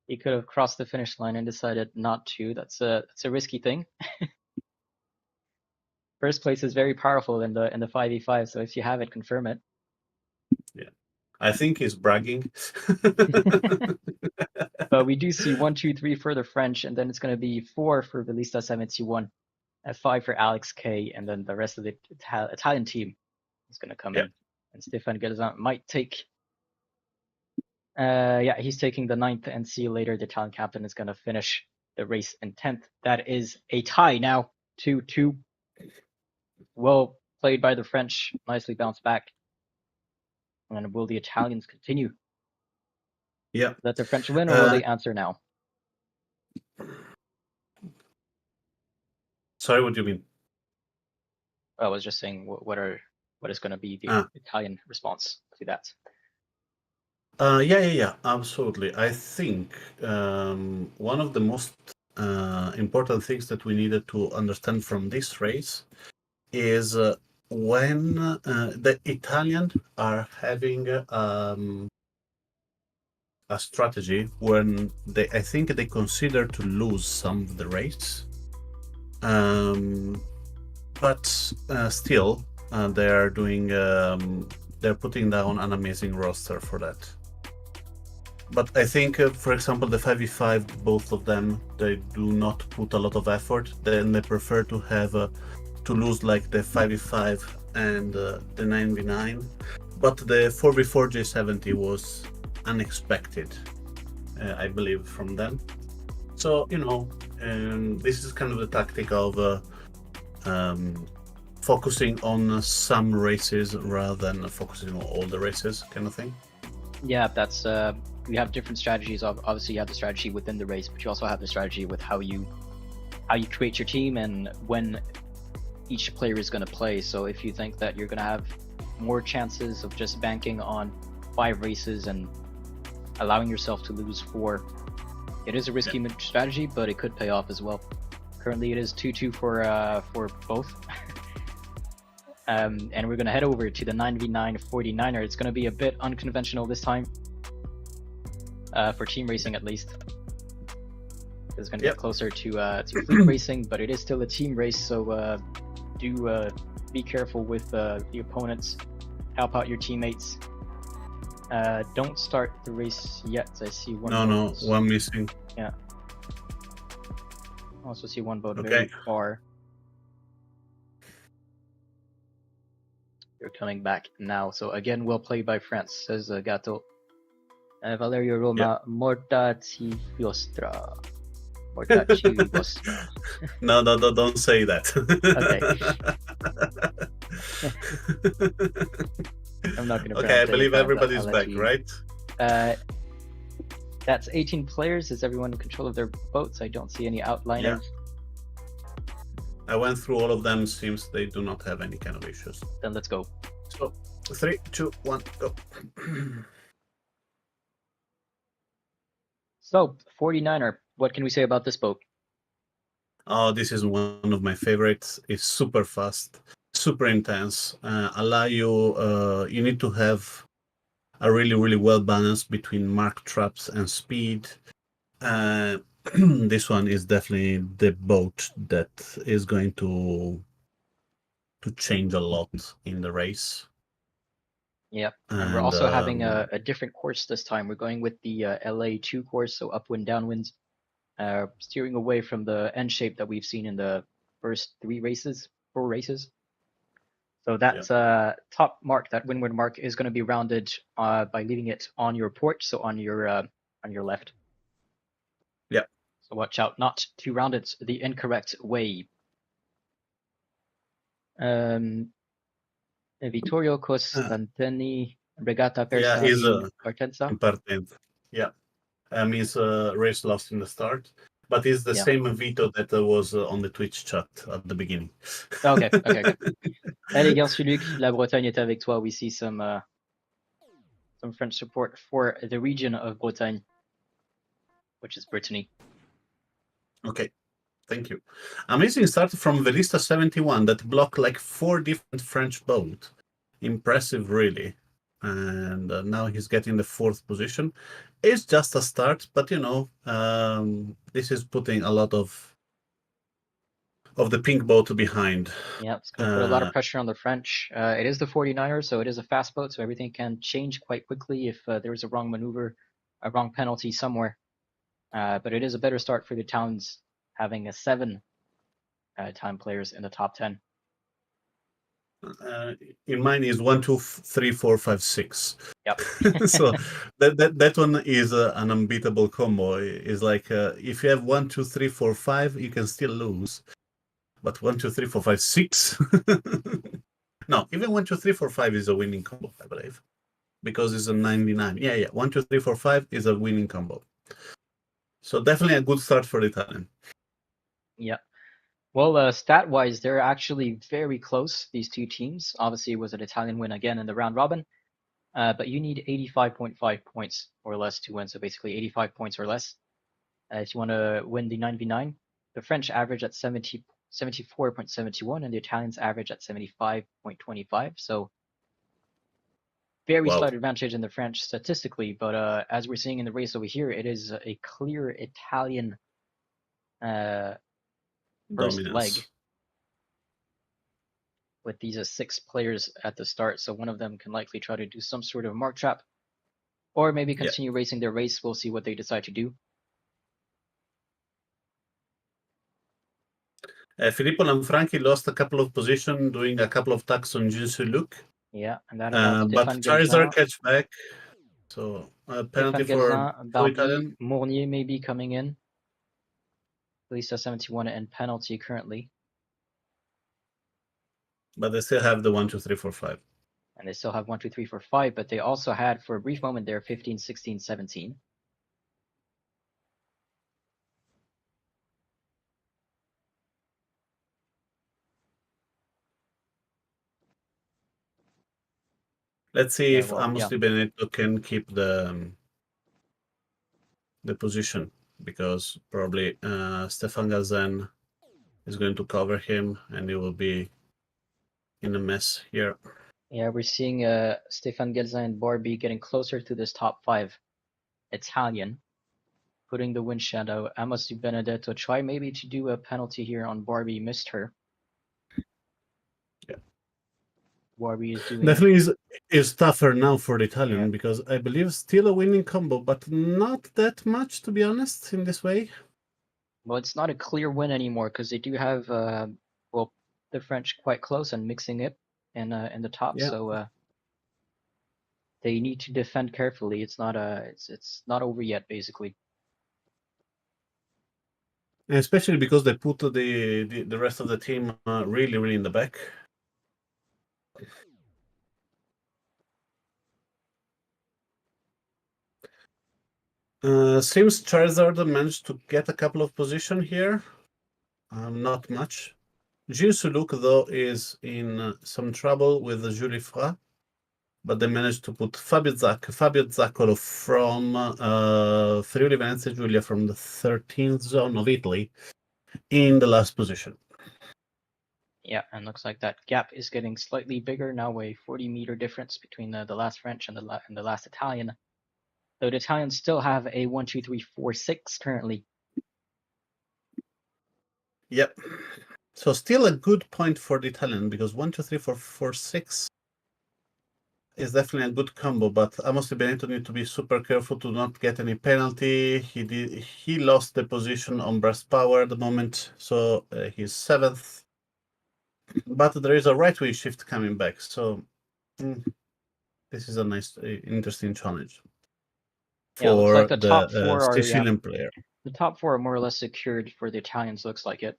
He could have crossed the finish line and decided not to. That's a risky thing. First place is very powerful in the 5v5, so if you have it, confirm it. Yeah, I think he's bragging. But we do see 1, 2, 3 for the French, and then it's going to be 4 for Velista 71, 5 for Alex K, and then the rest of the Italian team is going to come in. And Stefan Gerzan might take. Yeah, he's taking the 9th, and see you later. The Italian captain is going to finish the race in 10th. That is a tie now, 2-2. Well played by the French, nicely bounced back. And will the Italians continue? Yeah. Let the French win, or will they answer now? Sorry, what do you mean? I was just saying, what is going to be the Italian response to that? Yeah, absolutely. I think one of the most important things that we needed to understand from this race is when the Italians are having a strategy when I think they consider to lose some of the race, but still they are doing they're putting down an amazing roster for that. But I think, for example, the 5v5, both of them, they do not put a lot of effort. Then they prefer to have to lose like the 5v5 and the 9v9. But the 4v4 J70 was unexpected, I believe, from them. So, this is kind of the tactic of focusing on some races rather than focusing on all the races, kind of thing. Yeah, that's we have different strategies. Obviously, you have the strategy within the race, but you also have the strategy with how you create your team and when each player is going to play. So if you think that you're going to have more chances of just banking on 5 races and allowing yourself to lose 4, it is a risky strategy, but it could pay off as well. Currently, it is 2-2 for both. And we're going to head over to the 9v9 49er. It's going to be a bit unconventional this time, for team racing at least. It's going to get closer to fleet racing, but it is still a team race, so do be careful with the opponents. Help out your teammates. Don't start the race yet. I see one. No, one missing. Yeah. I also see one boat very far. They're coming back now. So again, well played by France, says Gato. Valerio Roma, Mortaci Vostra. Mortaci Vostra. No, don't say that. Okay. I'm not going to. Okay, I believe everybody's back, right? That's 18 players. Is everyone in control of their boats? I don't see any outliners. I went through all of them. Seems they do not have any kind of issues. Then let's go. So 3, 2, 1, go. So 49er, what can we say about this boat? Oh, this is one of my favorites. It's super fast, super intense. Allow you. You need to have a really well balanced between mark traps and speed. This one is definitely the boat that is going to change a lot in the race. Yep, and we're also having a different course this time. We're going with the LA2 course, so upwind, downwinds, steering away from the N shape that we've seen in the first 4 races. So that top mark, that windward mark, is going to be rounded by leaving it on your port, so on your left. Yeah. So watch out not to round it the incorrect way. Vittorio Costantini, Regata Persa in Partenza. Yeah. Means race lost in the start, but it's the same Vito that was on the Twitch chat at the beginning. Okay. Allez, Luc, la Bretagne est avec toi. We see some French support for the region of Bretagne, which is Brittany. Okay, thank you. Amazing start from Velista 71 that blocked like 4 different French boats. Impressive, really. And now he's getting the 4th position. It's just a start, but this is putting a lot of the pink boat behind. Yeah, it's going to put a lot of pressure on the French. It is the 49ers, so it is a fast boat, so everything can change quite quickly if there's a wrong maneuver, a wrong penalty somewhere. But it is a better start for the Italians having 7 time players in the top 10. In mine is 1, 2, 3, 4, 5, 6. Yep. So that one is an unbeatable combo. Is like if you have 1, 2, 3, 4, 5, you can still lose. But 1, 2, 3, 4, 5, 6. No, even 1, 2, 3, 4, 5 is a winning combo, I believe, because it's a 99. Yeah. 1, 2, 3, 4, 5 is a winning combo. So definitely a good start for the Italian. Yeah. Well, stat-wise, they're actually very close, these two teams. Obviously, it was an Italian win again in the round robin, but you need 85.5 points or less to win, so basically 85 points or less if you want to win the 9v9. The French average at 74.71, and the Italians average at 75.25, so very Wow. slight advantage in the French statistically, but as we're seeing in the race over here, it is a clear Italian first Dominance. leg with these 6 players at the start, so one of them can likely try to do some sort of mark trap, or maybe continue racing their race. We'll see what they decide to do. Filippo Lanfranchi lost a couple of positions doing a couple of tacks on Jinsu Luke. Yeah, and that allowed But Stéphane Charizard Gelzin, catch back. So penalty for Barbie, Italian. Mournier maybe coming in. Lisa 71 and penalty currently. But they still have the 1, 2, 3, 4, 5. And they still have 1, 2, 3, 4, 5, but they also had for a brief moment there 15, 16, 17. Let's see Yeah, if well, Amos yeah. Di Benedetto can keep the position, because probably Stefan Gazan is going to cover him, and he will be in a mess here. Yeah, we're seeing Stéphane Gelzin and Barbie getting closer to this top 5 Italian, putting the wind shadow. Amos Di Benedetto try maybe to do a penalty here on Barbie, missed her. Yeah. Barbie is doing Definitely is tougher now for the Italian, Yeah. because I believe still a winning combo, but not that much, to be honest, in this way. Well, it's not a clear win anymore because they do have well, the French quite close and mixing it in the top, Yeah. so they need to defend carefully. It's not over yet, basically. Especially because they put the rest of the team really, really in the back. Seems Charizard managed to get a couple of positions here. Not much. Jinsu Luke, though, is in some trouble with the Julie Fra, but they managed to put Fabio Zaccolo from Friuli Venezia Giulia from the 13th zone of Italy in the last position. Yeah, and looks like that gap is getting slightly bigger now, a 40-meter difference between the last French and the last Italian. Though the Italians still have a 1, 2, 3, 4, 6 currently. Yep. So still a good point for the Italian, because 1, 2, 3, 4, 4, 6 is definitely a good combo, but Amos Di Benedetto need to be super careful to not get any penalty. He lost the position on breast power at the moment, so he's 7th. But there is a right way shift coming back, so this is a nice, interesting challenge Yeah, looks for like the top the 4 are Sicilian player. The top 4 are more or less secured for the Italians, looks like it.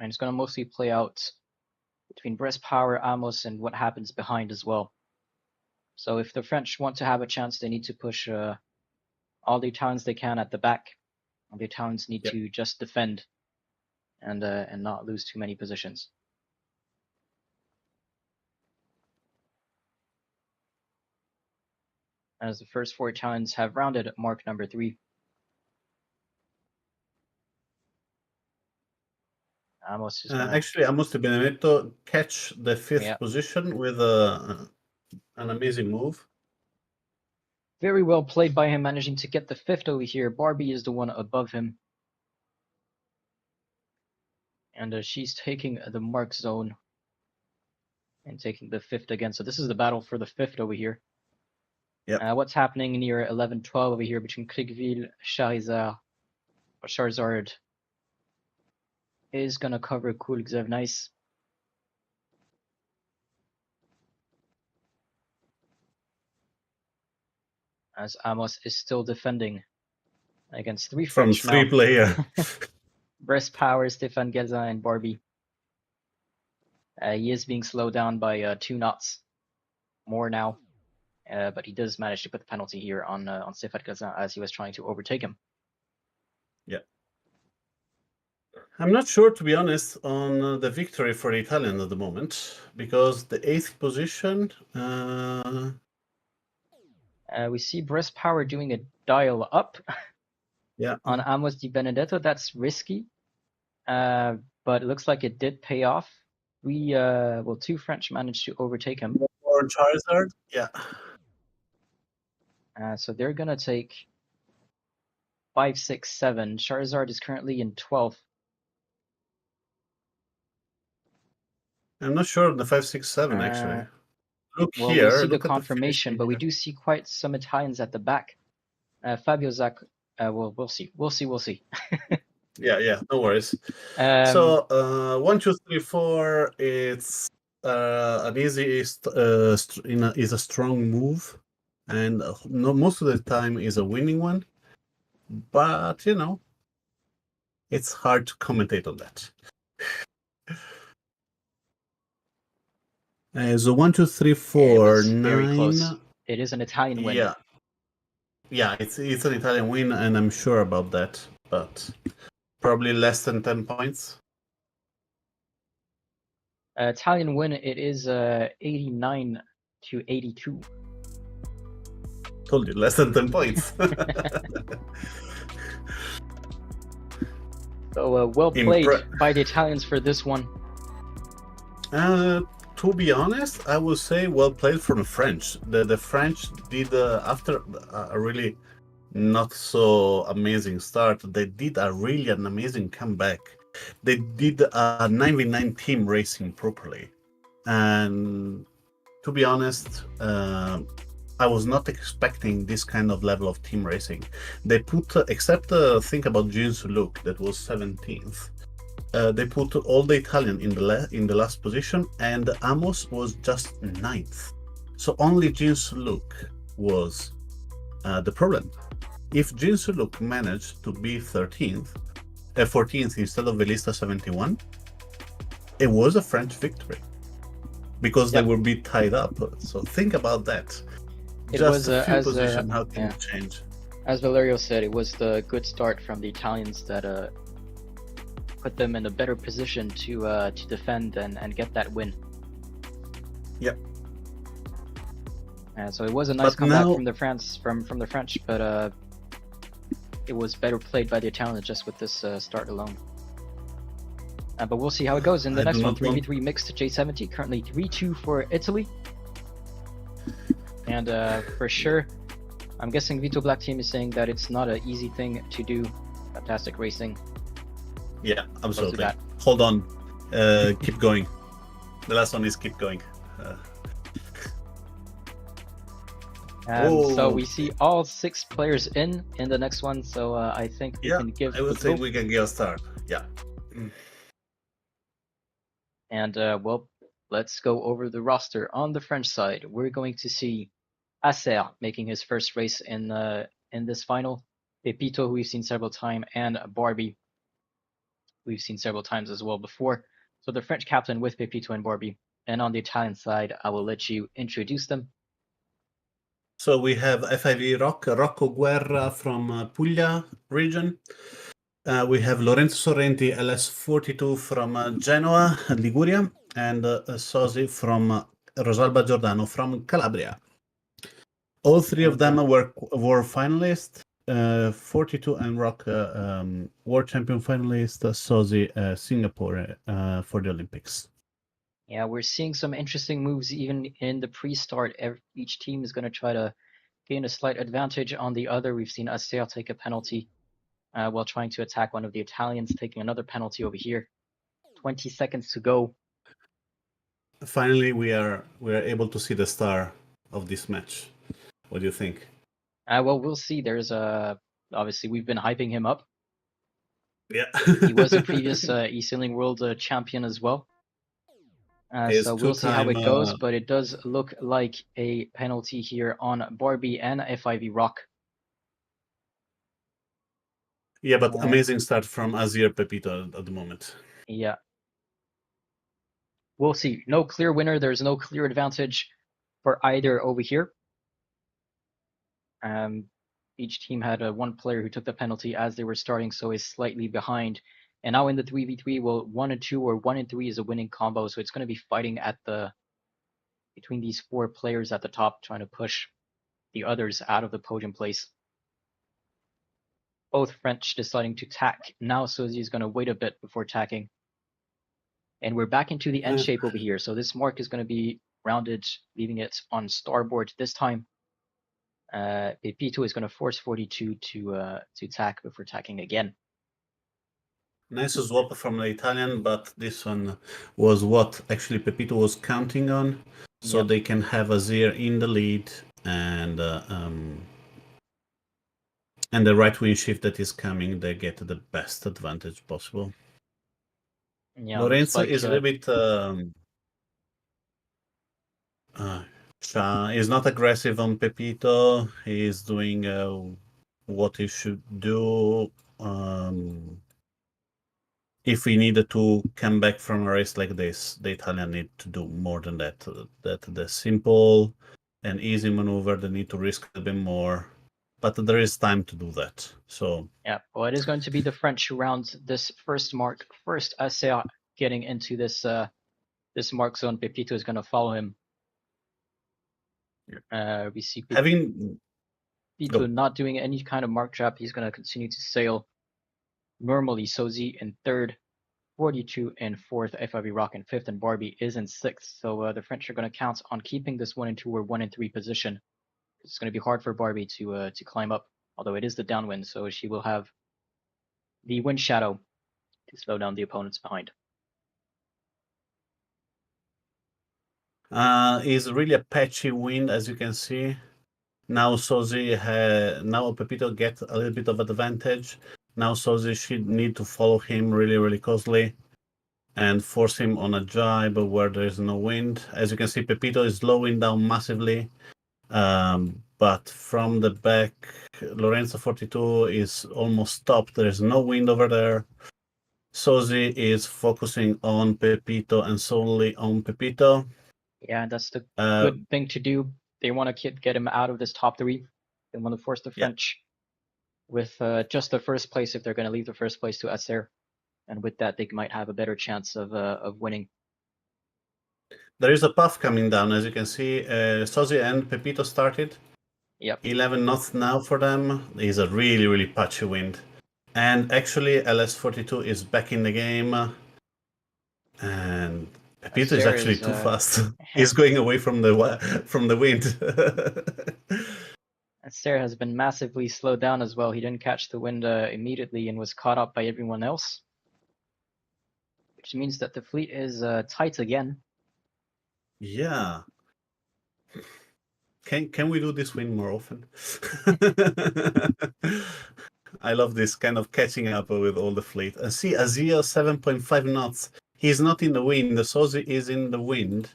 And it's going to mostly play out between breast power, Amos, and what happens behind as well. So if the French want to have a chance, they need to push all the Italians they can at the back. And the Italians need to just defend and not lose too many positions. As the first 4 Italians have rounded mark number 3. Amos is gonna Actually, Amos Di Benedetto catch the 5th position with an amazing move. Very well played by him, managing to get the 5th over here. Barbie is the one above him. And she's taking the mark zone and taking the 5th again. So this is the battle for the 5th over here. Yeah. What's happening near 11-12 over here between Krigville, Charizard is gonna cover Kulgzev. Nice. As Amos is still defending against 3 From French 3 now. player. Breast Power, Stéphane Gelza, and Barbie. He is being slowed down by 2 knots more now. But he does manage to put the penalty here on Stéphane Gelza as he was trying to overtake him. Yeah. I'm not sure, to be honest, on the victory for the Italian at the moment, because the 8th position. We see Breast Power doing a dial up Yeah. on Amos Di Benedetto. That's risky, but it looks like it did pay off. Well, 2 French managed to overtake him. Or Charizard. Yeah. So they're gonna take 5, 6, 7. Charizard is currently in 12th. I'm not sure on the 5, 6, 7 actually. Look Well, here. we see the look confirmation, at but we do see quite some Italians at the back. Fabio Zac. Well, we'll see. We'll see. Yeah. No worries. So 1, 2, 3, 4. It's an easy is a strong move, and most of the time is a winning one. But it's hard to commentate on that. So 1, 2, 3, 4, 9. Very close. It is an Italian win. Yeah, it's an Italian win, and I'm sure about that. But probably less than 10 points. Italian win. It is 89-82. Told you, less than 10 points. So well played by the Italians for this one. To be honest, I would say well played from the French. The French did, after a really not so amazing start, they did an amazing comeback. They did a 9v9 team racing properly. And to be honest, I was not expecting this kind of level of team racing. They put, except think about Jinsu Luke, that was 17th. They put all the Italian in the last position, and Amos was just 9th. So only Jinsu Luke was the problem. If Jinsu Luke managed to be 14th instead of Velista 71, it was a French victory because they will be tied up. So think about that. It just was a few positions, how can it change? As Valerio said, it was the good start from the Italians that put them in a better position to defend and get that win. Yep. So it was a nice comeback from the French, but it was better played by the Italians just with this start alone. But we'll see how it goes in the next one. 3v3 mixed J70, currently 3-2 for Italy. And for sure, I'm guessing Vito Black Team is saying that it's not an easy thing to do. Fantastic racing. Yeah, absolutely. Hold on. Keep going. The last one is keep going. So we see all 6 players in the next one. So I think we can give. I would think we can give a start. Yeah. And well, let's go over the roster. On the French side, we're going to see Acer making his first race in this final. Pepito, who we've seen several times, and Barbie, we've seen several times as well before. So the French captain with Pepito and Barbie. And on the Italian side, I will let you introduce them. So we have FIV Rocco Guerra from Puglia region. We have Lorenzo Sorrenti, LS42 from Genoa, Liguria, and Sosi from Rosalba Giordano from Calabria. All 3 of them were finalists. 42 and Rock world champion finalist, Sosi Singapore for the Olympics. Yeah, we're seeing some interesting moves even in the pre-start. Each team is going to try to gain a slight advantage on the other. We've seen Aster take a penalty while trying to attack one of the Italians, taking another penalty over here. 20 seconds to go. Finally, we are able to see the star of this match. What do you think? Well, we'll see. There's obviously we've been hyping him up. Yeah. He was a previous eSailing World champion as well. So we'll see how it goes, but it does look like a penalty here on Barbie and FIV Rock. Yeah, but amazing start from Azir Pepito at the moment. Yeah. We'll see. No clear winner. There's no clear advantage for either over here. Each team had one player who took the penalty as they were starting, so is slightly behind. And now in the 3v3, well, 1 and 2 or 1 and 3 is a winning combo, so it's going to be fighting at between these 4 players at the top, trying to push the others out of the podium place. Both French deciding to tack. Now Sozi is going to wait a bit before tacking. And we're back into the end shape over here. So this mark is going to be rounded, leaving it on starboard this time. Pepito is going to force 42 to tack before tacking again. Nice swap from the Italian, but this one was what actually Pepito was counting on. So they can have Azir in the lead and the right wing shift that is coming, they get the best advantage possible. Yeah, Lorenzo is a little bit he's not aggressive on Pepito. He's doing what he should do. If we needed to come back from a race like this, the Italian need to do more than that. That the simple and easy maneuver, they need to risk a bit more. But there is time to do that. So yeah, well, it is going to be the French who round this first mark first. Aser getting into this this mark zone. Pepito is going to follow him. We see Pepito not doing any kind of mark trap. He's going to continue to sail normally. Sozi in third, 42 in fourth, FIV Rock in fifth, and Barbie is in sixth. So the French are going to count on keeping this 1 and 2 or 1 and 3 position. It's going to be hard for Barbie to climb up, although it is the downwind, so she will have the wind shadow to slow down the opponents behind. Is really a patchy wind, as you can see. Now now Pepito get a little bit of advantage. Now Sozi should need to follow him really, really closely and force him on a jibe where there is no wind. As you can see, Pepito is slowing down massively. But from the back, Lorenzo 42 is almost stopped. There's no wind over there. Sozi is focusing on Pepito and solely on Pepito. Yeah, that's the good thing to do. They want to get him out of this top 3. They want to force the French with just the first place if they're going to leave the first place to Aser. And with that, they might have a better chance of winning. There is a puff coming down, as you can see. Sozi and Pepito started. Yep. 11 knots now for them. It's a really, really patchy wind. And actually, LS42 is back in the game. And Pepito is actually too fast. He's going away from the wind. Aster has been massively slowed down as well. He didn't catch the wind immediately and was caught up by everyone else. Which means that the fleet is tight again. Yeah. Can we do this wind more often? I love this kind of catching up with all the fleet. And see, Azir 7.5 knots. He's not in the wind. The Sozi is in the wind.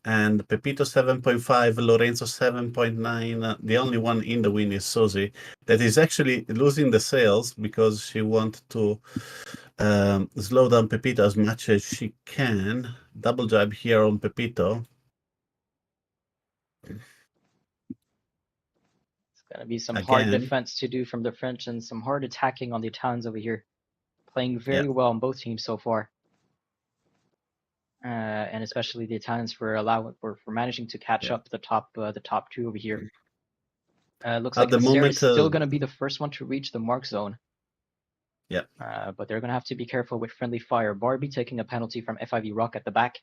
And Pepito 7.5, Lorenzo 7.9. The only one in the wind is Sozi. That is actually losing the sails because she wants to slow down Pepito as much as she can. Double jibe here on Pepito. Going to be some hard defense to do from the French and some hard attacking on the Italians over here. Playing very well on both teams so far. And especially the Italians for managing to catch up the top 2 over here. Looks like Aser is still going to be the first one to reach the mark zone. Yeah. But they're going to have to be careful with friendly fire. Barbie taking a penalty from FIV Rock at the back.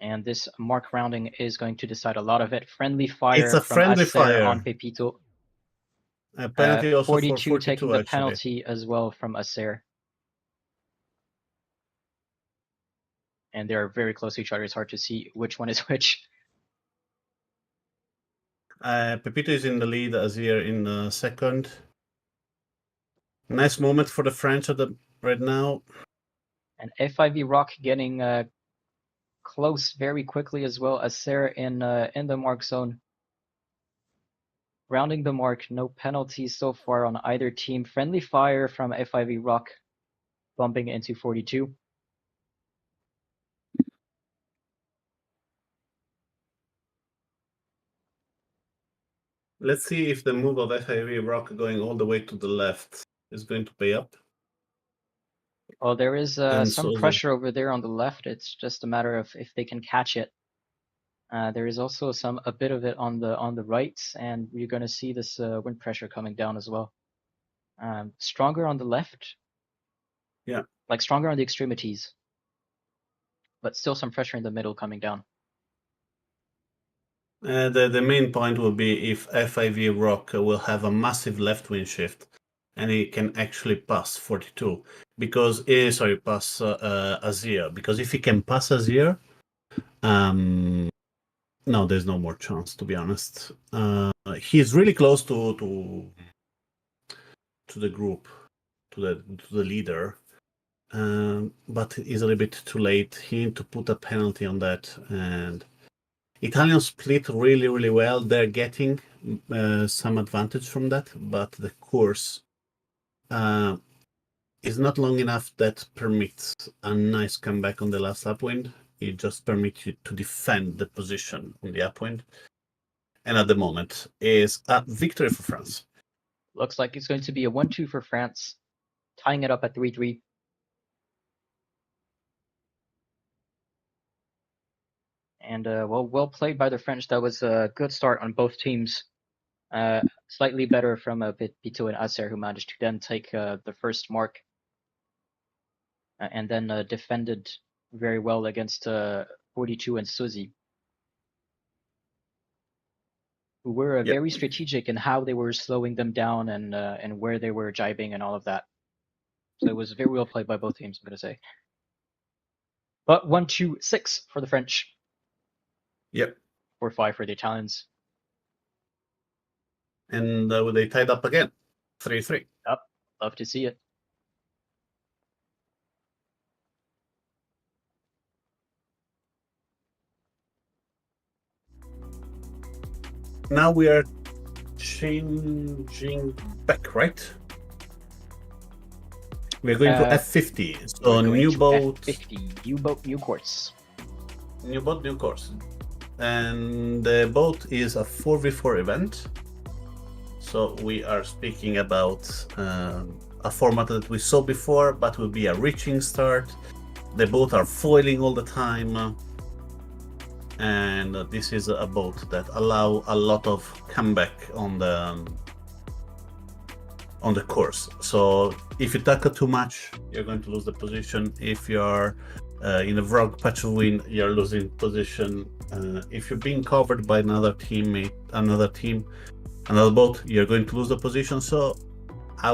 And this mark rounding is going to decide a lot of it. Friendly fire It's a from friendly Acer on fire. Pepito. A penalty also for 42 taking 42, the actually. penalty as well from Acer. And they're very close to each other. It's hard to see which one is which. Pepito is in the lead, Azir in second. Nice moment for the French right now. And FIV Rock getting close very quickly as well. Acer in the mark zone. Rounding the mark, no penalties so far on either team. Friendly fire from FIV Rock bumping into 42. Let's see if the move of FIV Rock going all the way to the left is going to pay up. Oh, there is And some so pressure over there on the left. It's just a matter of if they can catch it. There is also a bit of it on the right, and you're going to see this wind pressure coming down as well. Stronger on the left. Yeah. Like stronger on the extremities, but still some pressure in the middle coming down. The main point will be if FIV Rock will have a massive left wind shift and it can actually pass 42 because pass Azir, because if he can pass Azir, no, there's no more chance, to be honest. He's really close to the group, to the leader, but he's a little bit too late. He need to put a penalty on that, and Italians split really, really well. They're getting some advantage from that, but the course is not long enough that permits a nice comeback on the last upwind. It just permits you to defend the position on the upwind. And at the moment is a victory for France. Looks like it's going to be a 1-2 for France, tying it up at 3-3. And well played by the French. That was a good start on both teams. Slightly better from Pepito and Acer, who managed to then take the first mark, and then defended very well against 42 and Suzy, who were very strategic in how they were slowing them down and where they were jibing and all of that. So it was very well played by both teams, I'm going to say. But 1-2-6 for the French. Yep. 4-5 for the Italians. And they tied up again. 3-3. Yep. Love to see it. Now we are changing back, right? We're going to F50. So new boat. F50. New boat, new course. New boat, new course. And the boat is a 4v4 event. So we are speaking about a format that we saw before, but will be a reaching start. The boat are foiling all the time. And this is a boat that allow a lot of comeback on the course. So if you tackle too much, you're going to lose the position. If you're in a wrong patch of wind, you're losing position. If you're being covered by another teammate, another boat, you're going to lose the position. So I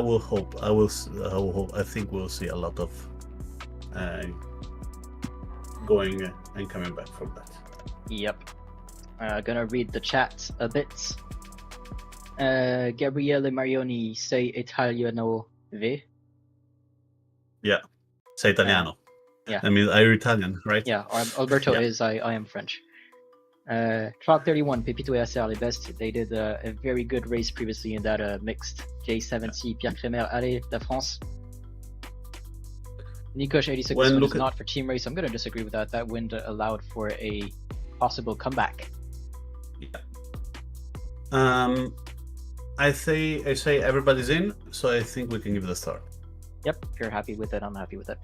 think we'll see a lot of going and coming back from that. Yep. Gonna read the chat a bit. Gabriele Marioni say Italiano V. Yeah, say Italiano. Yeah. I mean, I'm Italian, right? Yeah, Alberto is. I am French. Track 31, Pepito et Acer les best. They did a very good race previously in that mixed J70 Pierre Crémer Allez de France. Nikosh 86 is not for team race. I'm going to disagree with that. That wind allowed for a possible comeback. Yeah. I say everybody's in, so I think we can give it a start. Yep, if you're happy with it, I'm happy with it.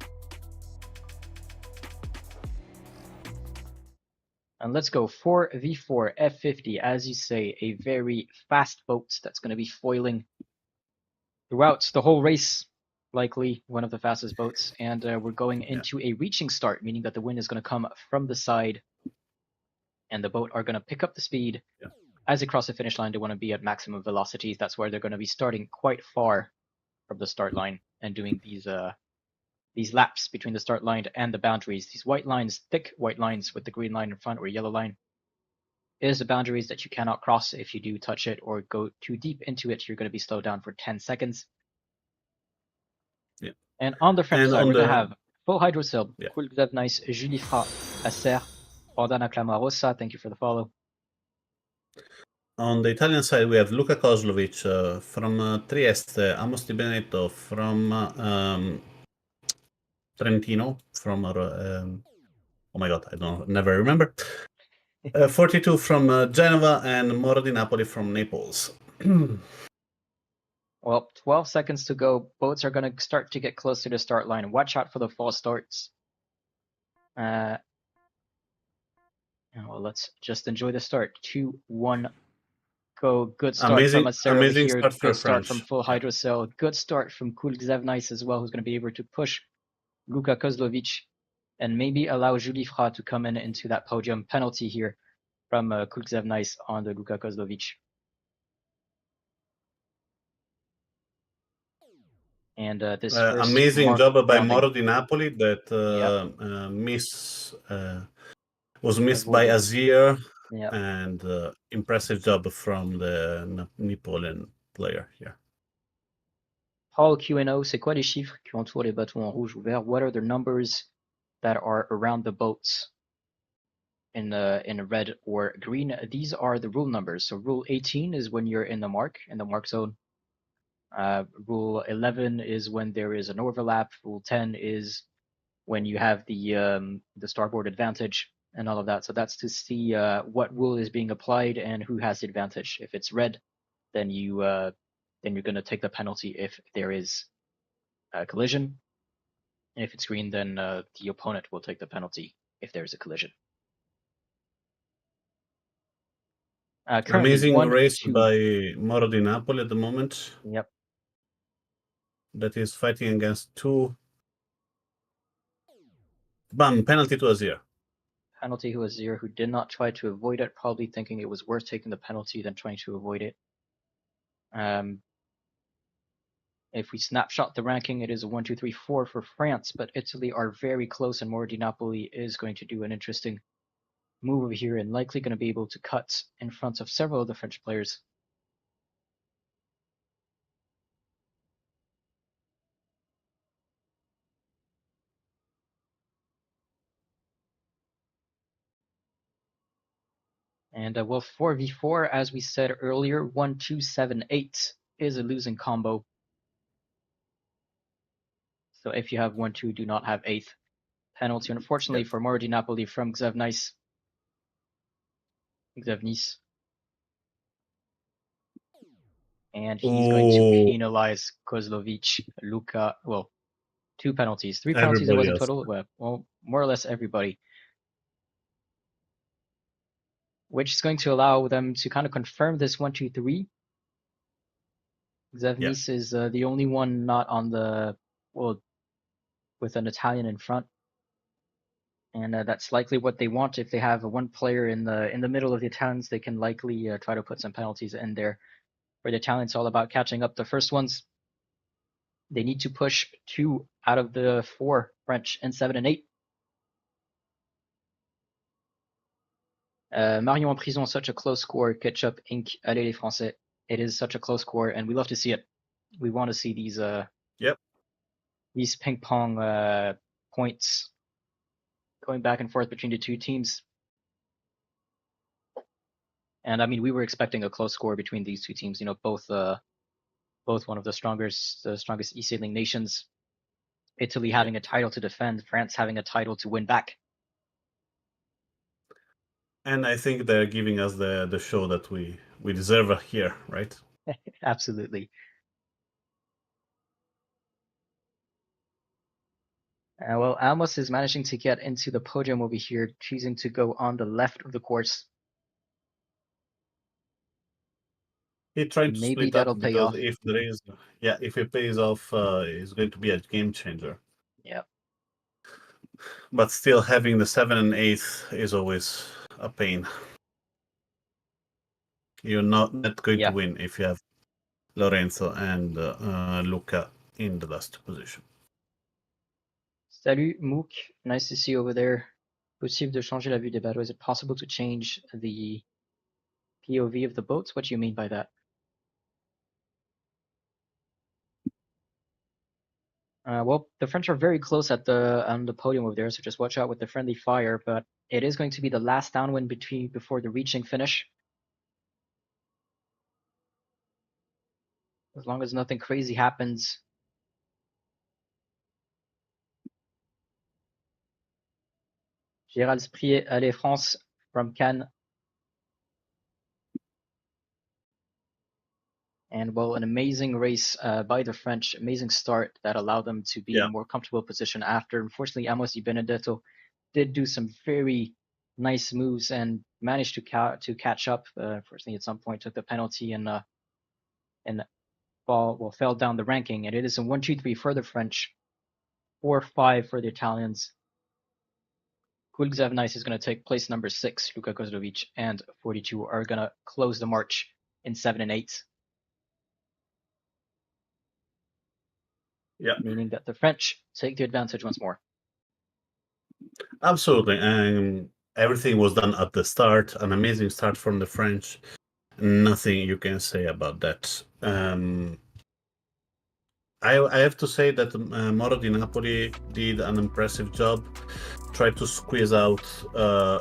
And let's go 4v4 F50. As you say, a very fast boat that's going to be foiling throughout the whole race. Likely one of the fastest boats. And we're going into a reaching start, meaning that the wind is going to come from the side and the boat are going to pick up the speed. Yeah. As they cross the finish line, they want to be at maximum velocities. That's why they're going to be starting quite far from the start line and doing these laps between the start line and the boundaries. These white lines, thick white lines with the green line in front or yellow line, is the boundaries that you cannot cross. If you do touch it or go too deep into it, you're going to be slowed down for 10 seconds. Yeah. And on the French And side, on we're going the to have Faux Hydrosil, Yeah. Cool Gzev Nice, Julie Fra, Acer, Ordana Clamarossa. Thank you for the follow. On the Italian side, we have Luca Kozlovic from Trieste, Amos Di Benedetto from Trentino, from oh my god, I don't never remember. 42 from Genova and Moro di Napoli from Naples. Well, 12 seconds to go. Boats are going to start to get close to the start line. Watch out for the false starts. Well, let's just enjoy the start. 2, 1, go. Good start from Acer over amazing here. start for Good start from French. Full Hydrocell. Good start from Cool Gzev Nice as well, who's going to be able to push Luka Kozlovic and maybe allow Julie Fra to come in into that podium. Penalty here from Cool Gzev Nice on the Luka Kozlovic. And this first amazing job by rounding. Moro di Napoli that was missed by Avoided. Azir, Yep. and impressive job from the Neapolitan player here. Paul Q&O, c'est quoi les chiffres qui entourent les bateaux en rouge ou vert? What are the numbers that are around the boats in red or green? These are the rule numbers. So rule 18 is when you're in the mark zone. Rule 11 is when there is an overlap. Rule 10 is when you have the starboard advantage and all of that. So that's to see what rule is being applied and who has the advantage. If it's red, then you're going to take the penalty if there is a collision. And if it's green, then the opponent will take the penalty if there's a collision. Currently, Amazing 1, race 2. by Moro di Napoli at the moment. Yep. That is fighting against 2. Bam, penalty to Azir. Penalty to Azir, who did not try to avoid it, probably thinking it was worth taking the penalty than trying to avoid it. If we snapshot the ranking, it is a 1, 2, 3, 4 for France, but Italy are very close, and Moro di Napoli is going to do an interesting move over here and likely going to be able to cut in front of several of the French players. And well, 4v4, as we said earlier, 1, 2, 7, 8 is a losing combo. So if you have 1, 2, do not have 8th. Penalty, unfortunately, for Moro di Napoli from Gzev Nice. And he's going to penalize Kozlovic, Luka. Well, 2 penalties. 3 penalties it was in total. Well, more or less everybody. Which is going to allow them to kind of confirm this 1, 2, 3. Gzev Nice is the only one not on the, well, with an Italian in front. And that's likely what they want. If they have one player in the middle of the Italians, they can likely try to put some penalties in there. For the Italians, it's all about catching up the first ones. They need to push 2 out of the 4 French and 7 and 8. Marion en prison, such a close score. Ketchup, Inc. Allez les Français. It is such a close score, and we love to see it. We want to see these ping pong points going back and forth between the two teams. And I mean, we were expecting a close score between these two teams. You know, both one of the strongest eSailing nations. Italy having a title to defend, France having a title to win back. And I think they're giving us the show that we deserve here, right? Absolutely. Well, Amos is managing to get into the podium over here, choosing to go on the left of the course. He tried to Maybe split that'll up pay because off. if it pays off, it's going to be a game changer. Yeah. But still, having the 7 and 8 is always a pain. You're not going to Yeah. win if you have Lorenzo and Luca in the last position. Salut, Mook. Nice to see you over there. Possible de changer la vue des bateaux. Is it possible to change the POV of the boats? What do you mean by that? Well, the French are very close at on the podium over there, so just watch out with the friendly fire. But it is going to be the last downwind before the reaching finish. As long as nothing crazy happens. Gérald Sprier, Allez France from Cannes. And well, an amazing race by the French, amazing start that allowed them to be in a more comfortable position after. Unfortunately, Amos Di Benedetto did do some very nice moves and managed to catch up. Unfortunately, at some point took the penalty and fell down the ranking. And it is a 1-2-3 for the French, 4-5 for the Italians. Kulgzev Nice is going to take place number 6. Luka Kozlovic and 42 are going to close the march in 7 and 8. Yeah, meaning that the French take the advantage once more. absolutely. And everything was done at the start. An amazing start from the French. Nothing you can say about that. I have to say that Moro Di Napoli did an impressive job. Tried to squeeze out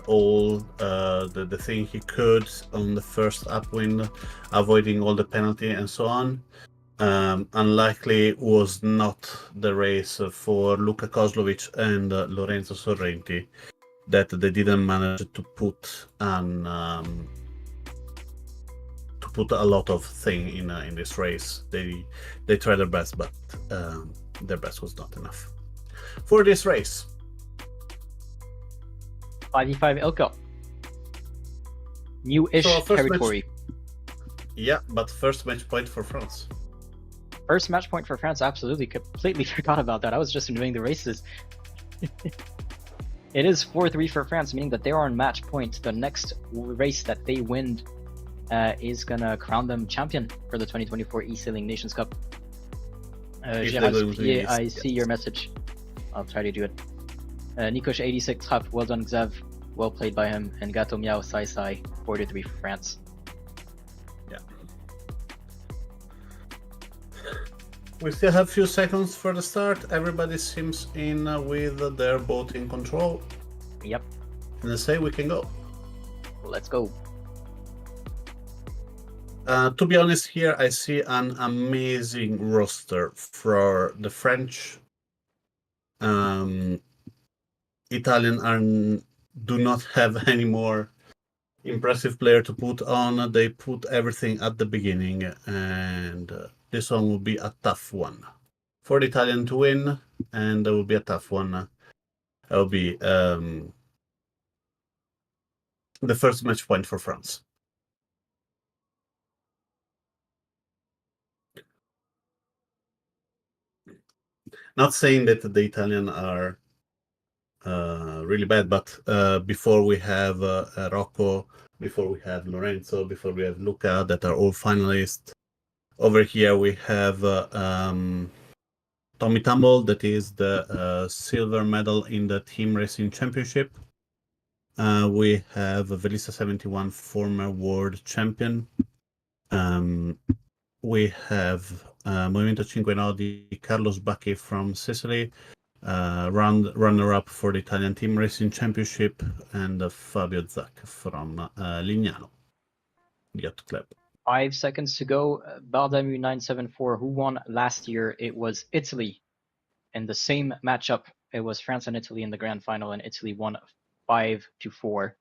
all the thing he could on the first upwind, avoiding all the penalty and so on. Unlikely was not the race for Luka Kozlovic and Lorenzo Sorrenti that they didn't manage to put a lot of thing in this race. They tried their best, but their best was not enough for this race. 5v5 Ilka. New-ish territory. Yeah, but first match point for France. First match point for France, absolutely. Completely forgot about that. I was just enjoying the races. It is 4-3 for France, meaning that they are on match point. The next race that they win is going to crown them champion for the 2024 eSailing Nations Cup. Gérald, I see your message. I'll try to do it. Nikosh 86 Trap, well done Xav. Well played by him. And Gato Miao Sai Sai, 4-3 for France. Yeah. We still have a few seconds for the start. Everybody seems in with their boat in control. Yep. And I say we can go. Let's go. To be honest, here I see an amazing roster for the French. Italian do not have any more impressive player to put on. They put everything at the beginning, and this one will be a tough one for the Italian to win, and it will be a tough one. It will be the first match point for France. Not saying that the Italian are really bad, but before we have Rocco, before we have Lorenzo, before we have Luca, that are all finalists. Over here we have Tommy Tumble, that is the silver medal in the team racing championship. We have Velisa 71, former world champion. We have Movimento Cinque Nodi, Carlos Bacchi from Sicily, runner-up for the Italian team racing championship, and Fabio Zac from Lignano Yacht Club. 5 seconds to go. Bardamu 974, who won last year? It was Italy. In the same matchup, it was France and Italy in the grand final, and Italy won 5-4.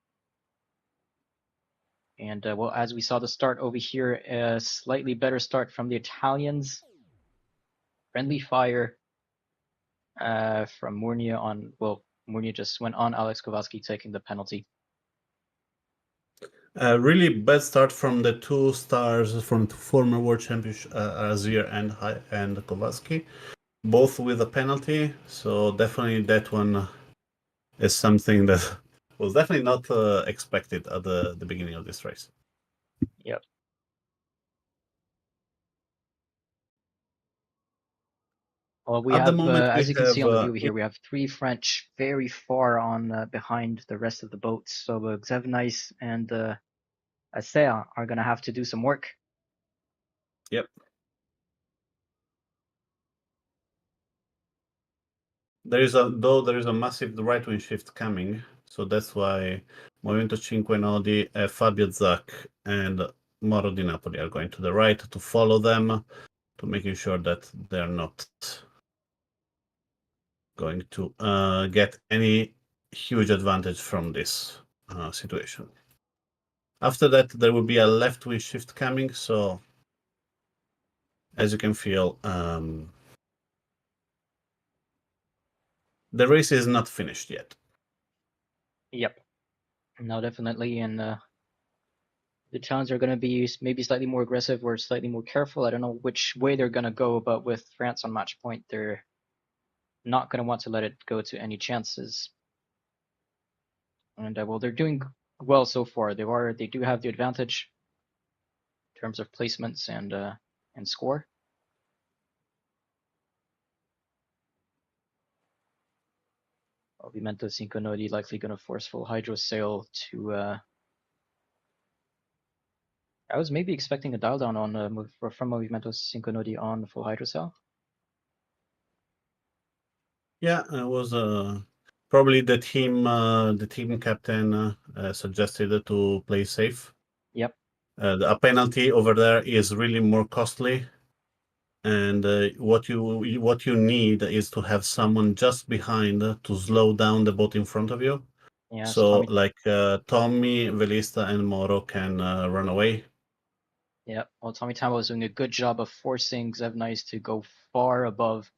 And well, as we saw the start over here, a slightly better start from the Italians. Friendly fire from Murnia on, well, Murnia just went on Alex Kowalski taking the penalty. Really bad start from the two stars from the former world champions, Azir and Kowalski, both with a penalty. So definitely that one is something that was definitely not expected at the beginning of this race. Yep. Well, we At the have, moment, we as you can see have on the view here, we have three French very far on behind the rest of the boats. So Xevnice and Asea are going to have to do some work. Yep. There is a massive right wing shift coming, so that's why Movimento Cinque Nodi, Fabio Zac, and Mauro Di Napoli are going to the right to follow them, to making sure that they're not going to get any huge advantage from this situation. After that, there will be a left wing shift coming, so as you can feel, the race is not finished yet. Yep. No, definitely. And the challenge are going to be maybe slightly more aggressive or slightly more careful. I don't know which way they're going to go, but with France on match point, they're not going to want to let it go to any chances. And well, they're doing well so far. They do have the advantage in terms of placements and score. Movimento Cinque Nodi likely going to force full hydro sail to. I was maybe expecting a dial down on from Movimento Cinque Nodi on full hydro sail. Yeah, it was probably the team captain suggested to play safe. Yep. A penalty over there is really more costly, and what you need is to have someone just behind to slow down the boat in front of you. Yeah. So So Tommy. like Tommy, Velista, and Moro can run away. Yeah. Well, Tommy Tambo is doing a good job of forcing Xevnice to go far above,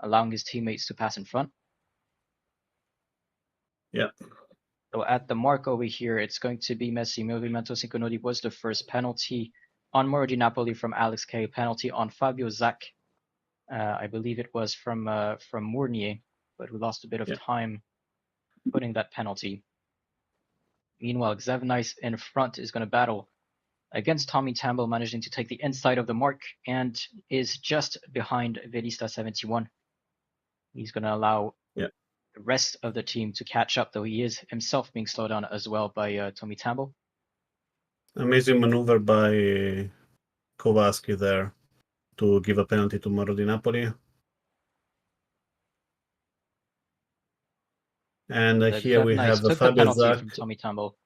allowing his teammates to pass in front. Yeah. So at the mark over here, it's going to be Messi. Movimento Cinque Nodi was the first penalty on Mauro Di Napoli from Alex K. Penalty on Fabio Zac. I believe it was from Mournier, but who lost a bit of Yeah. time putting that penalty. Meanwhile, Xevnice in front is going to battle against Tommy Tambo, managing to take the inside of the mark and is just behind Velista 71. He's going to allow Yeah. the rest of the team to catch up, though he is himself being slowed down as well by Tommy Tambo. Amazing maneuver by Kowalski there to give a penalty to Moro Di Napoli. And here we have Xevnice took the Fabio penalty Zac. from Tommy Tambo.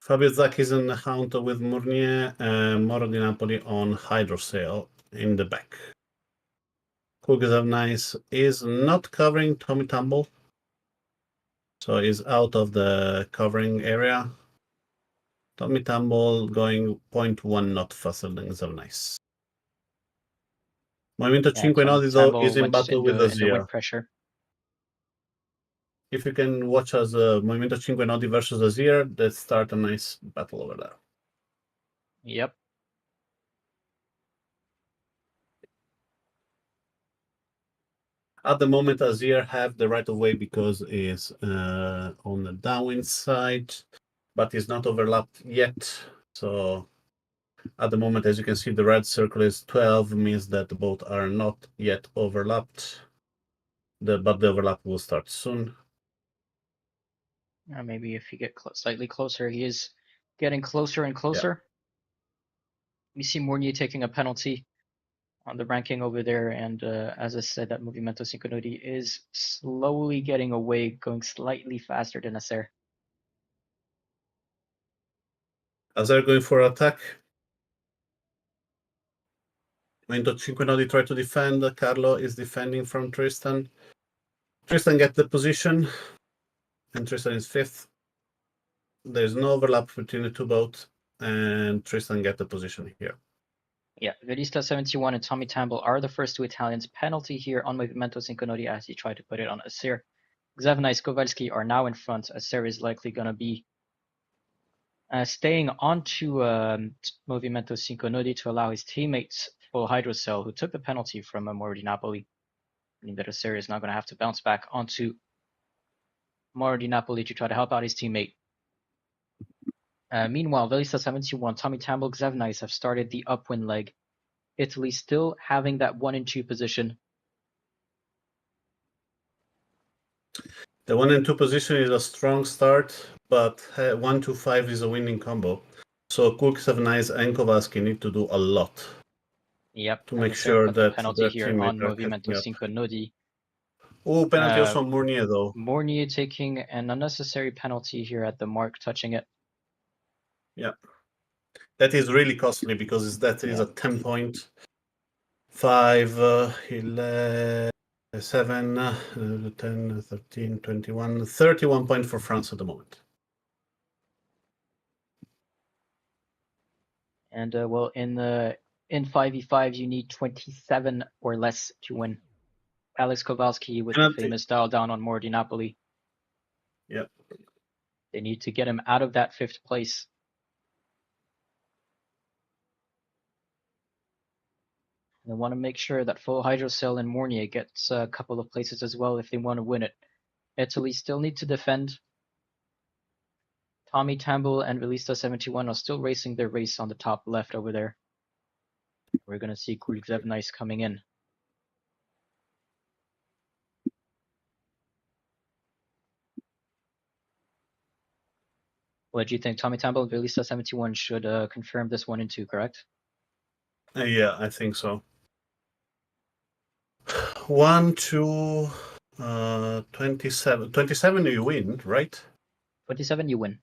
Fabio Zac is in the hunt with Mournier and Moro Di Napoli on hydrosail in the back. Nice is not covering Tommy Tumble, so is out of the covering area. Tommy Tumble going 0.1 knot faster than Nice. Movimento Yeah, Cinque Tommy Nodi though Tambo is in went battle with in the wind Azir. pressure. If you can watch as Movimento Cinque Nodi versus Azir, let's start a nice battle over there. Yep. At the moment, Azir have the right of way because is on the downwind side, but is not overlapped yet. So at the moment, as you can see, the red circle is 12, means that the both are not yet overlapped. But the overlap will start soon. Maybe if you get slightly closer, he is getting closer and closer. We see Mournier taking a penalty on the ranking over there, and as I said, that Movimento Cinque Nodi is slowly getting away, going slightly faster than Acer. Azir going for attack. Movimento Cinque Nodi try to defend. Carlo is defending from Tristan. Tristan get the position, and Tristan is fifth. There's no overlap between the two boats, and Tristan get the position here. Yeah, Velista 71 and Tommy Tamble are the first two Italians. Penalty here on Movimento Cinque Nodi as he tried to put it on Acer. Xevnice Kowalski are now in front. Acer is likely going to be staying onto Movimento Cinque Nodi to allow his teammates full hydrocell, who took the penalty from Mauro Di Napoli. meaning that Acerio is now going to have to bounce back onto Mauro Di Napoli to try to help out his teammate. Meanwhile, Velista 71, Tommy Tamble, Xevnice have started the upwind leg. Italy still having that 1 and 2 position. The 1 and 2 position is a strong start, but 1-5 is a winning combo. So Cook, Xevnice, and Kowalski need to do a lot. Yep, to make sure that penalty their here teammates on are Movimento catching up. 5 Nodi. Oh, penalty also on Mournier though. Mournier taking an unnecessary penalty here at the mark, touching it. Yeah. That is really costly because that is a 10 point. 5, 11, 7, 10, 13, 21, 31 points for France at the moment. And well, in 5v5, you need 27 or less to win. Alex Kowalski with the famous dial down on Mauro Di Napoli. Yeah. They need to get him out of that 5th place. They want to make sure that full Hydrocell and Mournier gets a couple of places as well if they want to win it. Italy still need to defend. Tommy Tamble and Velista 71 are still racing their race on the top left over there. We're going to see Xevnice coming in. What do you think? Tommy Tamble and Velista 71 should confirm this 1 and 2, correct? Yeah, I think so. 1, 2, 27. 27 you win, right? 27 you win.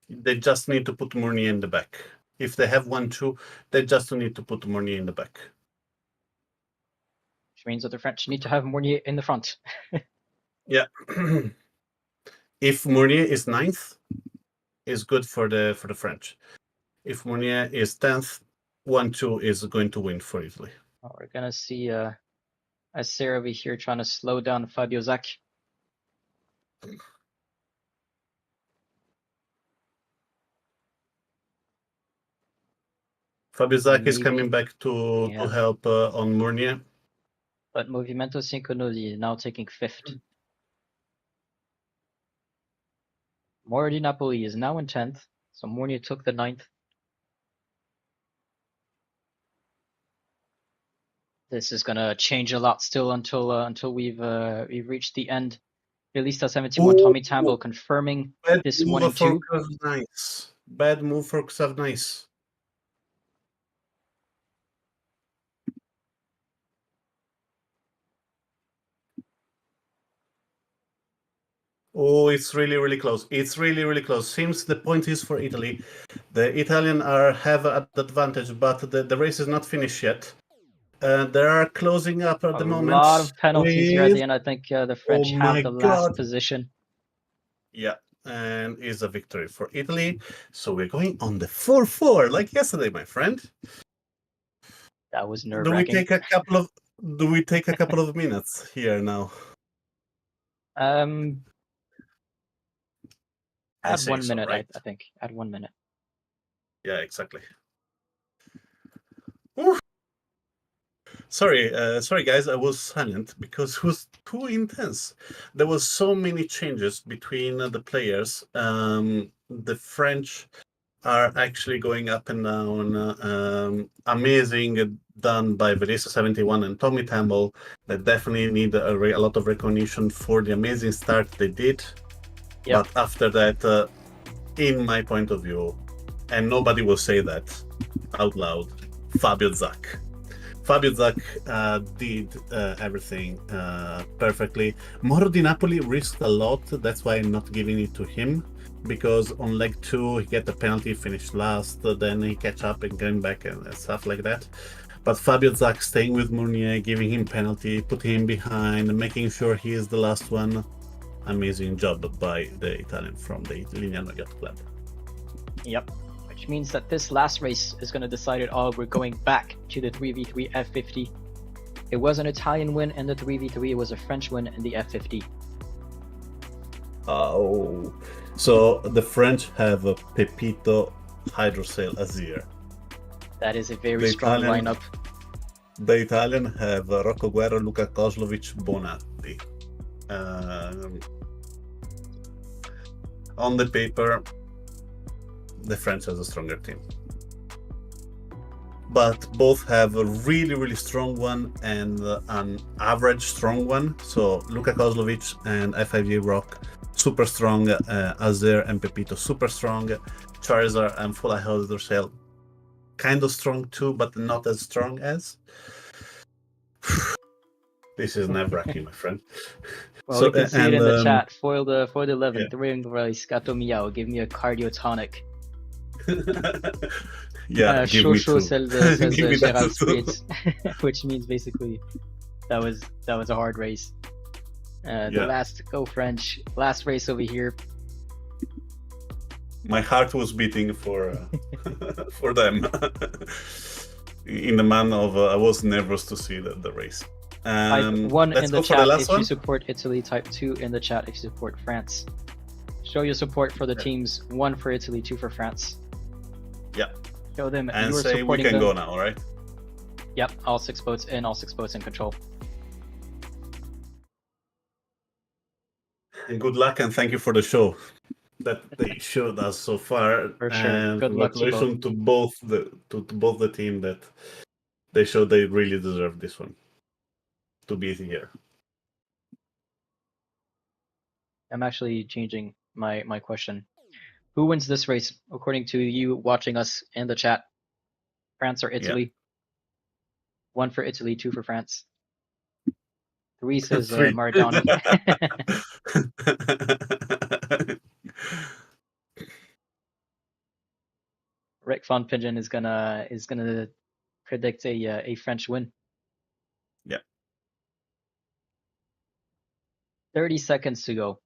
They just need to put Mournier in the back. If they have 1, 2, they just need to put Mournier in the back. Which means that the French need to have Mournier in the front. Yeah. If Mournier is 9th, is good for the French. If Mournier is 10th, 1, 2 is going to win for Italy. Oh, we're gonna see Sarah over here trying to slow down Fabio Zach. Fabio Zach is coming back to help on Mournier. But Movimento 5 Nodi now taking 5th. Mauro Di Napoli is now in 10th, so Mournier took the 9th. This is gonna change a lot still until we've reached the end. Velista 71, Tommy Tamble confirming this 1 and 2. Nice. Bad move for Xevnice. Oh, it's really, really close. It's really, really close. Seems the point is for Italy. The Italian have an advantage, but the race is not finished yet. They are closing up at the moment. A lot of penalties here at the end. I think the French have the last position. Yeah, and it's a victory for Italy. So we're going on the 4-4, like yesterday, my friend. That was nerve-wracking. Do we take a couple of minutes here now? Add 1 minute, right? I think. Add 1 minute. Yeah, exactly. Ooh. Sorry, guys. I was silent because it was too intense. There was so many changes between the players. The French are actually going up and down. Amazing done by Velista 71 and Tommy Tamble. They definitely need a lot of recognition for the amazing start they did. Yep. But after that, in my point of view, and nobody will say that out loud, Fabio Zach. Fabio Zach did everything perfectly. Mauro Di Napoli risked a lot. That's why I'm not giving it to him. Because on leg 2, he get the penalty, finished last. Then he catch up and going back and stuff like that. But Fabio Zach staying with Mournier, giving him penalty, putting him behind, making sure he is the last one. Amazing job by the Italian from the Lignano Yacht Club. Yep. Which means that this last race is going to decide it all. We're going back to the 3v3 F50. It was an Italian win in the 3v3. It was a French win in the F50. Oh, so the French have a Pepito, Hydrocell, Azir. That is a very strong lineup. The Italian have Rocco Guerra, Luca Kozlovic, Bonatti. On the paper, the French has a stronger team. But both have a really, really strong one and an average strong one. So Luka Kozlovic and FIV Rock, super strong. Azir and Pepito, super strong. Charizard and Full Hydrocell, kind of strong too, but not as strong as. This is nerve-wracking, my friend. Well, we can see it in the chat. Foil the 11, yeah. Ring Rice, Gato Miao, give me a cardio tonic. Yeah, give me two. Says Gerald Spritz, which means basically that was a hard race. The last Go French, last race over here. My heart was beating for for them. In the man of I was nervous to see the race. Type 1 in the chat if you support Italy. Type 2 in the chat if you support France. Show your support for the teams. 1 for Italy, 2 for France. Yeah. Show them and you are say supporting we can them. go now, all right? Yep, all 6 boats in, all 6 boats in control. And good luck and thank you for the show that they showed us so far. For sure. And good congratulations to both the team that they showed they really deserve this one to be here. I'm actually changing my question. Who wins this race according to you watching us in the chat? France or Italy? Yeah. 1 for Italy, 2 for France. 3 says Maradona. Rick Von Pigeon is gonna predict a French win. Yeah. 30 seconds to go.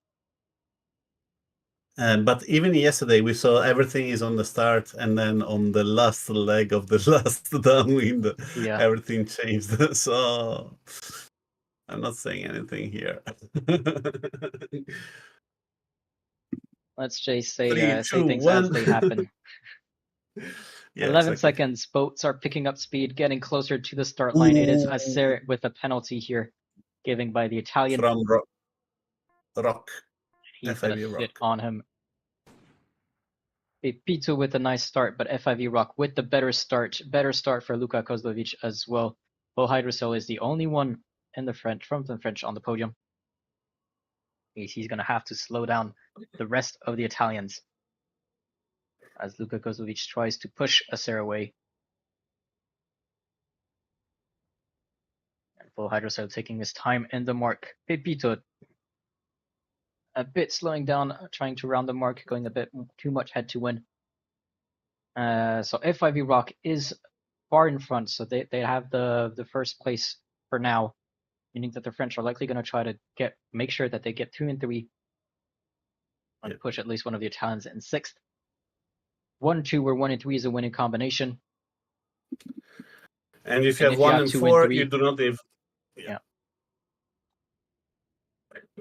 But even yesterday, we saw everything is on the start, and then on the last leg of the last downwind, everything changed. So I'm not saying anything here. Let's just say, 3, 2, say things 1. As they happen. 11 seconds. Boats are picking up speed, getting closer to the start line. It is Acer with a penalty here, given by the Italian. From Rock. He's going to sit on him. Pepito with a nice start, but FIV Rock with the better start. Better start for Luka Kozlovic as well. Full Hydrocell is the only one in the French, from the French on the podium. He's going to have to slow down the rest of the Italians as Luka Kozlovic tries to push Acer away. And Full Hydrocell taking his time in the mark. Pepito a bit slowing down, trying to round the mark, going a bit too much head to win. So FIV Rock is far in front, so they have the first place for now, meaning that the French are likely going to try to make sure that they get 2 and 3 and push at least one of the Italians in 6th. 1-2 where 1 and 3 is a winning combination. And if you have 1 and 4, you do not have. Yeah.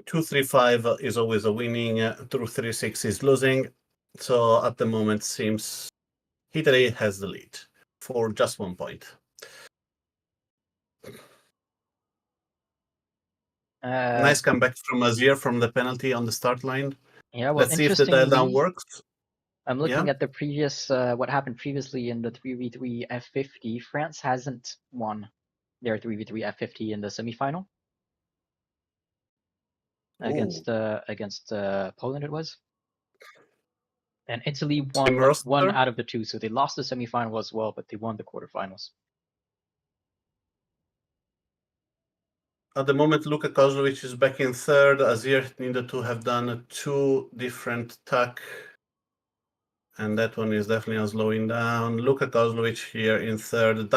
2-3-5 is always a winning. 2-3-6 is losing. So at the moment, seems Italy has the lead for just 1 point. Nice comeback from Azir from the penalty on the start line. Yeah, well, let's see if the dial down works. I'm looking at the previous what happened previously in the 3v3 F50. France hasn't won their 3v3 F50 in the semifinal against Poland. It was, and Italy won 1 out of the 2, so they lost the semifinal as well, but they won the quarterfinals. At the moment, Luka Kozlovic is back in 3rd. Azir needed to have done 2 different tack. And that one is definitely slowing down. Luka Kozlovic here in 3rd,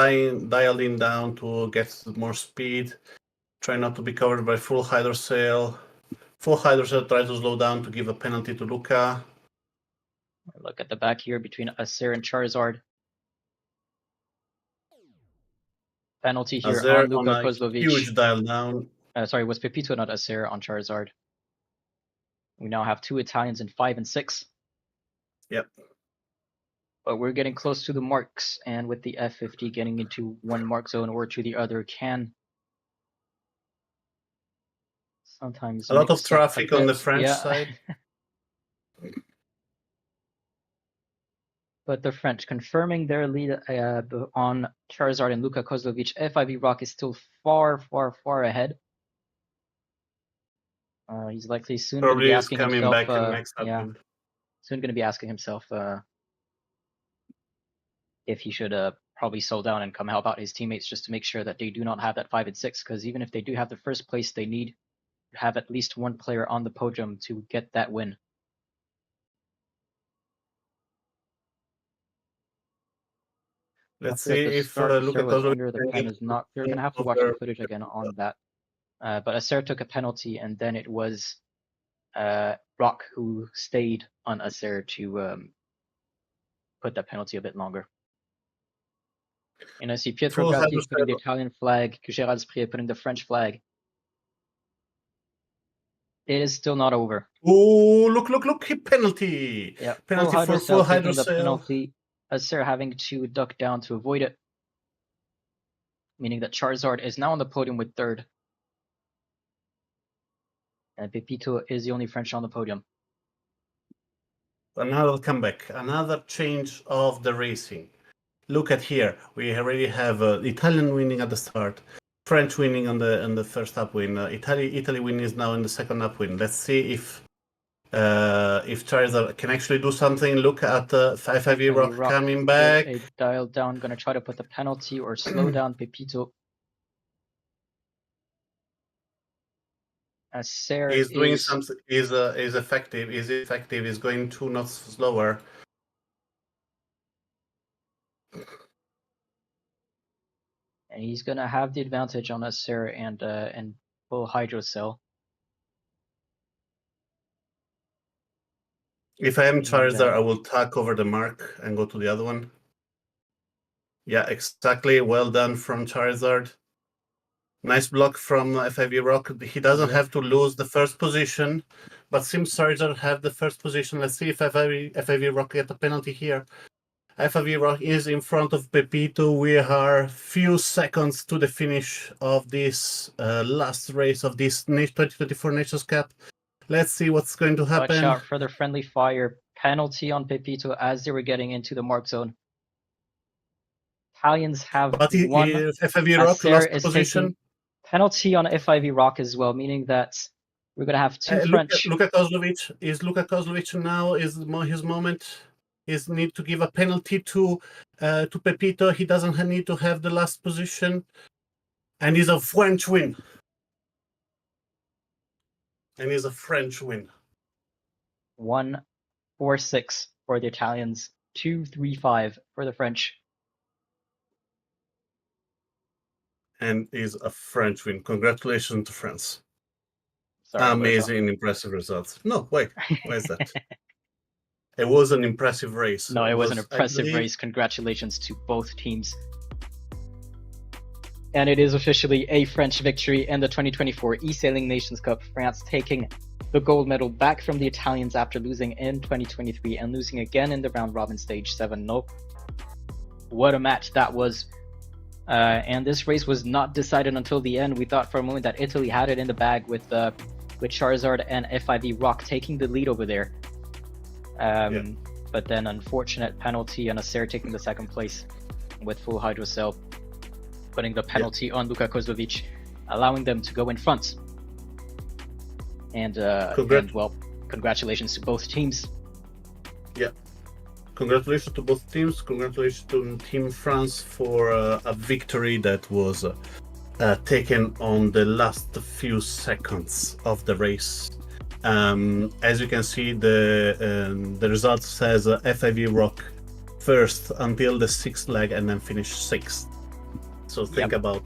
dialing down to get more speed. Try not to be covered by Full Hydrocell. Full Hydrocell tries to slow down to give a penalty to Luka. Look at the back here between Acer and Charizard. Penalty here Acer on Luka Kozlovic. Huge dial down. Sorry, it was Pepito, not Acer, on Charizard. We now have 2 Italians in 5 and 6. Yep. But we're getting close to the marks, and with the F50 getting into one mark zone or to the other can sometimes A lot of mix up a traffic on the bit. French Yeah. side. But the French confirming their lead on Charizard and Luka Kozlovic. FIV Rock is still far, far, far ahead. He's likely soon going to Probably be is asking coming himself, back in next yeah, update. soon going to be asking himself if he should probably slow down and come help out his teammates just to make sure that they do not have that 5 and 6. Because even if they do have the first place, they need to have at least one player on the podium to get that win. Let's After at see the if start, Luka Acer was Kozlovic under the can pen get is not. You're going to have to watch the over. footage again on that. But Acer took a penalty, and then it was Rock who stayed on Acer to put that penalty a bit longer. And I see Pietro Full Gatti is putting the hydrocell. Italian flag, Gerald Spree putting the French flag. It is still not over. Oh, look, penalty. Yeah, Penalty for full taking the hydrocell. penalty. Acer having to duck down to avoid it. Meaning that Charizard is now on the podium with third. And Pepito is the only French on the podium. Another comeback, another change of the racing. Look at here. We already have Italian winning at the start, French winning on the first upwin. Italy win is now in the second upwin. Let's see if Charizard can actually do something. Look at 5-5 Rock coming back. A dial down, gonna try to put the penalty or slow down Pepito. Acer He's doing something. Is effective. Is effective. Is going 2 knots slower. And he's gonna have the advantage on Acer and full hydrocell. If I am Charizard, I will tack over the mark and go to the other one. Yeah, exactly. Well done from Charizard. Nice block from FIV Rock. He doesn't have to lose the first position, but seems Charizard have the first position. Let's see if FIV Rock get a penalty here. FIV Rock is in front of Pepito. We are few seconds to the finish of this last race of this 2024 Nations Cup. Let's see what's going to happen. Watch out for the friendly fire penalty on Pepito as they were getting into the mark zone. Italians have won. FIV Rock Acer lost is position. taking penalty on FIV Rock as well, meaning that we're gonna have two French. Luka Kozlovic. Is Luka Kozlovic now is his moment? Is need to give a penalty to Pepito. He doesn't need to have the last position, and is a French win. And is a French win. 1-4-6 for the Italians, 2-3-5 for the French. And is a French win. Congratulations to France. Sorry, amazing, impressive results. No, wait, why is that? It was an impressive race. No, it was an impressive race. Congratulations to both teams. And it is officially a French victory in the 2024 eSailing Nations Cup. France taking the gold medal back from the Italians after losing in 2023 and losing again in the round robin stage 7-0. What a match that was. And this race was not decided until the end. We thought for a moment that Italy had it in the bag with Charizard and FIV Rock taking the lead over there. But then unfortunate penalty and Acer taking the second place with full hydrocell, putting the penalty on Luka Kozlovic, allowing them to go in front. And well, congratulations to both teams. Yeah. Congratulations to both teams. Congratulations to Team France for a victory that was taken on the last few seconds of the race. As you can see, the result says FIV Rock first until the 6th leg and then finish 6th. So think about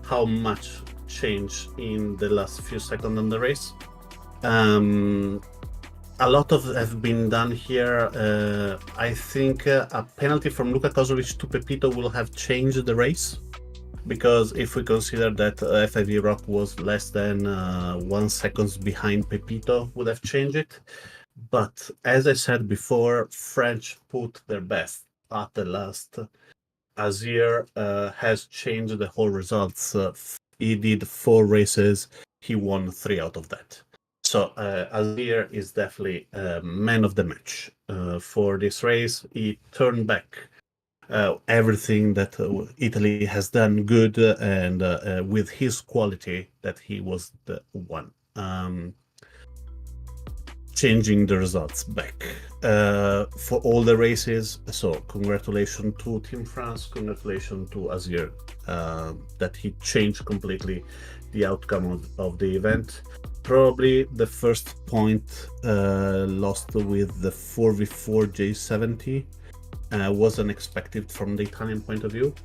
how much change in the last few seconds on the race. A lot of have been done here. I think a penalty from Luka Kozlovic to Pepito will have changed the race, because if we consider that FIV Rock was less than 1 second behind Pepito, would have changed it. But as I said before, French put their best. at the last, Azir has changed the whole results. He did 4 races, he won 3 out of that. So Azir is definitely man of the match for this race. He turned back everything that Italy has done good, and with his quality, that he was the one changing the results back for all the races. So congratulations to Team France, congratulations to Azir, that he changed completely the outcome of the event. Probably the first point lost with the 4v4 J70 was unexpected from the Italian point of view.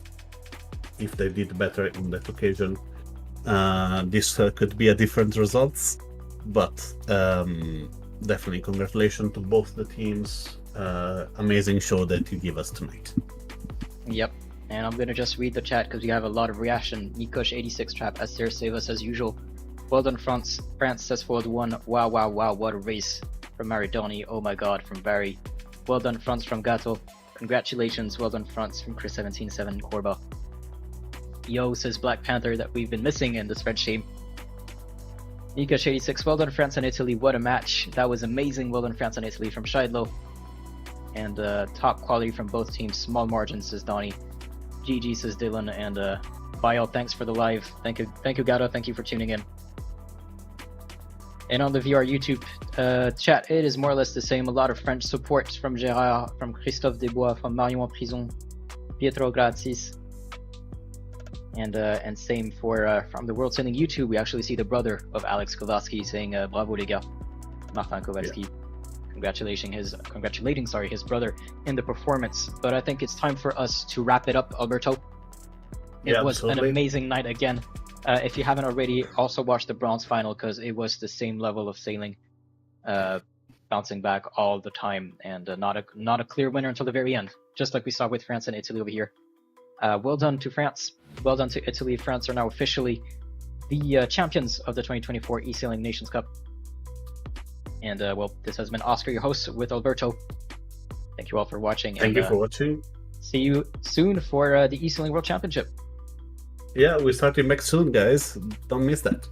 If they did better on that occasion, this could be a different results. But definitely congratulations to both the teams. Amazing show that you give us tonight. Yep. And I'm gonna just read the chat because we have a lot of reaction. Nikosh86 Trap, Aster save us as usual. Well done, France. France says forward 1. Wow, wow, wow, what a race. From Maridoni, oh my god, from Barry. Well done, France, from Gato. Congratulations, well done, France, from Chris177 Corba. Yo, says Black Panther, that we've been missing in this French team. Nikosh86, well done, France and Italy, what a match. That was amazing, well done, France and Italy, from Scheidlo. And top quality from both teams, small margins, says Donnie. GG, says Dylan, and Bio, thanks for the live. Thank you, Gato, thank you for tuning in. And on the VR YouTube chat, it is more or less the same. A lot of French support from Gérard, from Christophe Desbois, from Marion en Prison, Pietro Gratis, and same for from the World Sailing YouTube. We actually see the brother of Alex Kowalski saying "Bravo les gars," Martin Kowalski, congratulating his brother in the performance. But I think it's time for us to wrap it up, Alberto. It was an amazing night again. If you haven't already, also watch the bronze final because it was the same level of sailing, bouncing back all the time, and not a clear winner until the very end, just like we saw with France and Italy over here. Well done to France. Well done to Italy. France are now officially the champions of the 2024 eSailing Nations Cup. And well, this has been Oscar, your host, with Alberto. Thank you all for watching. Thank you for watching. See you soon for the eSailing World Championship. Yeah, we're starting back soon, guys. Don't miss that.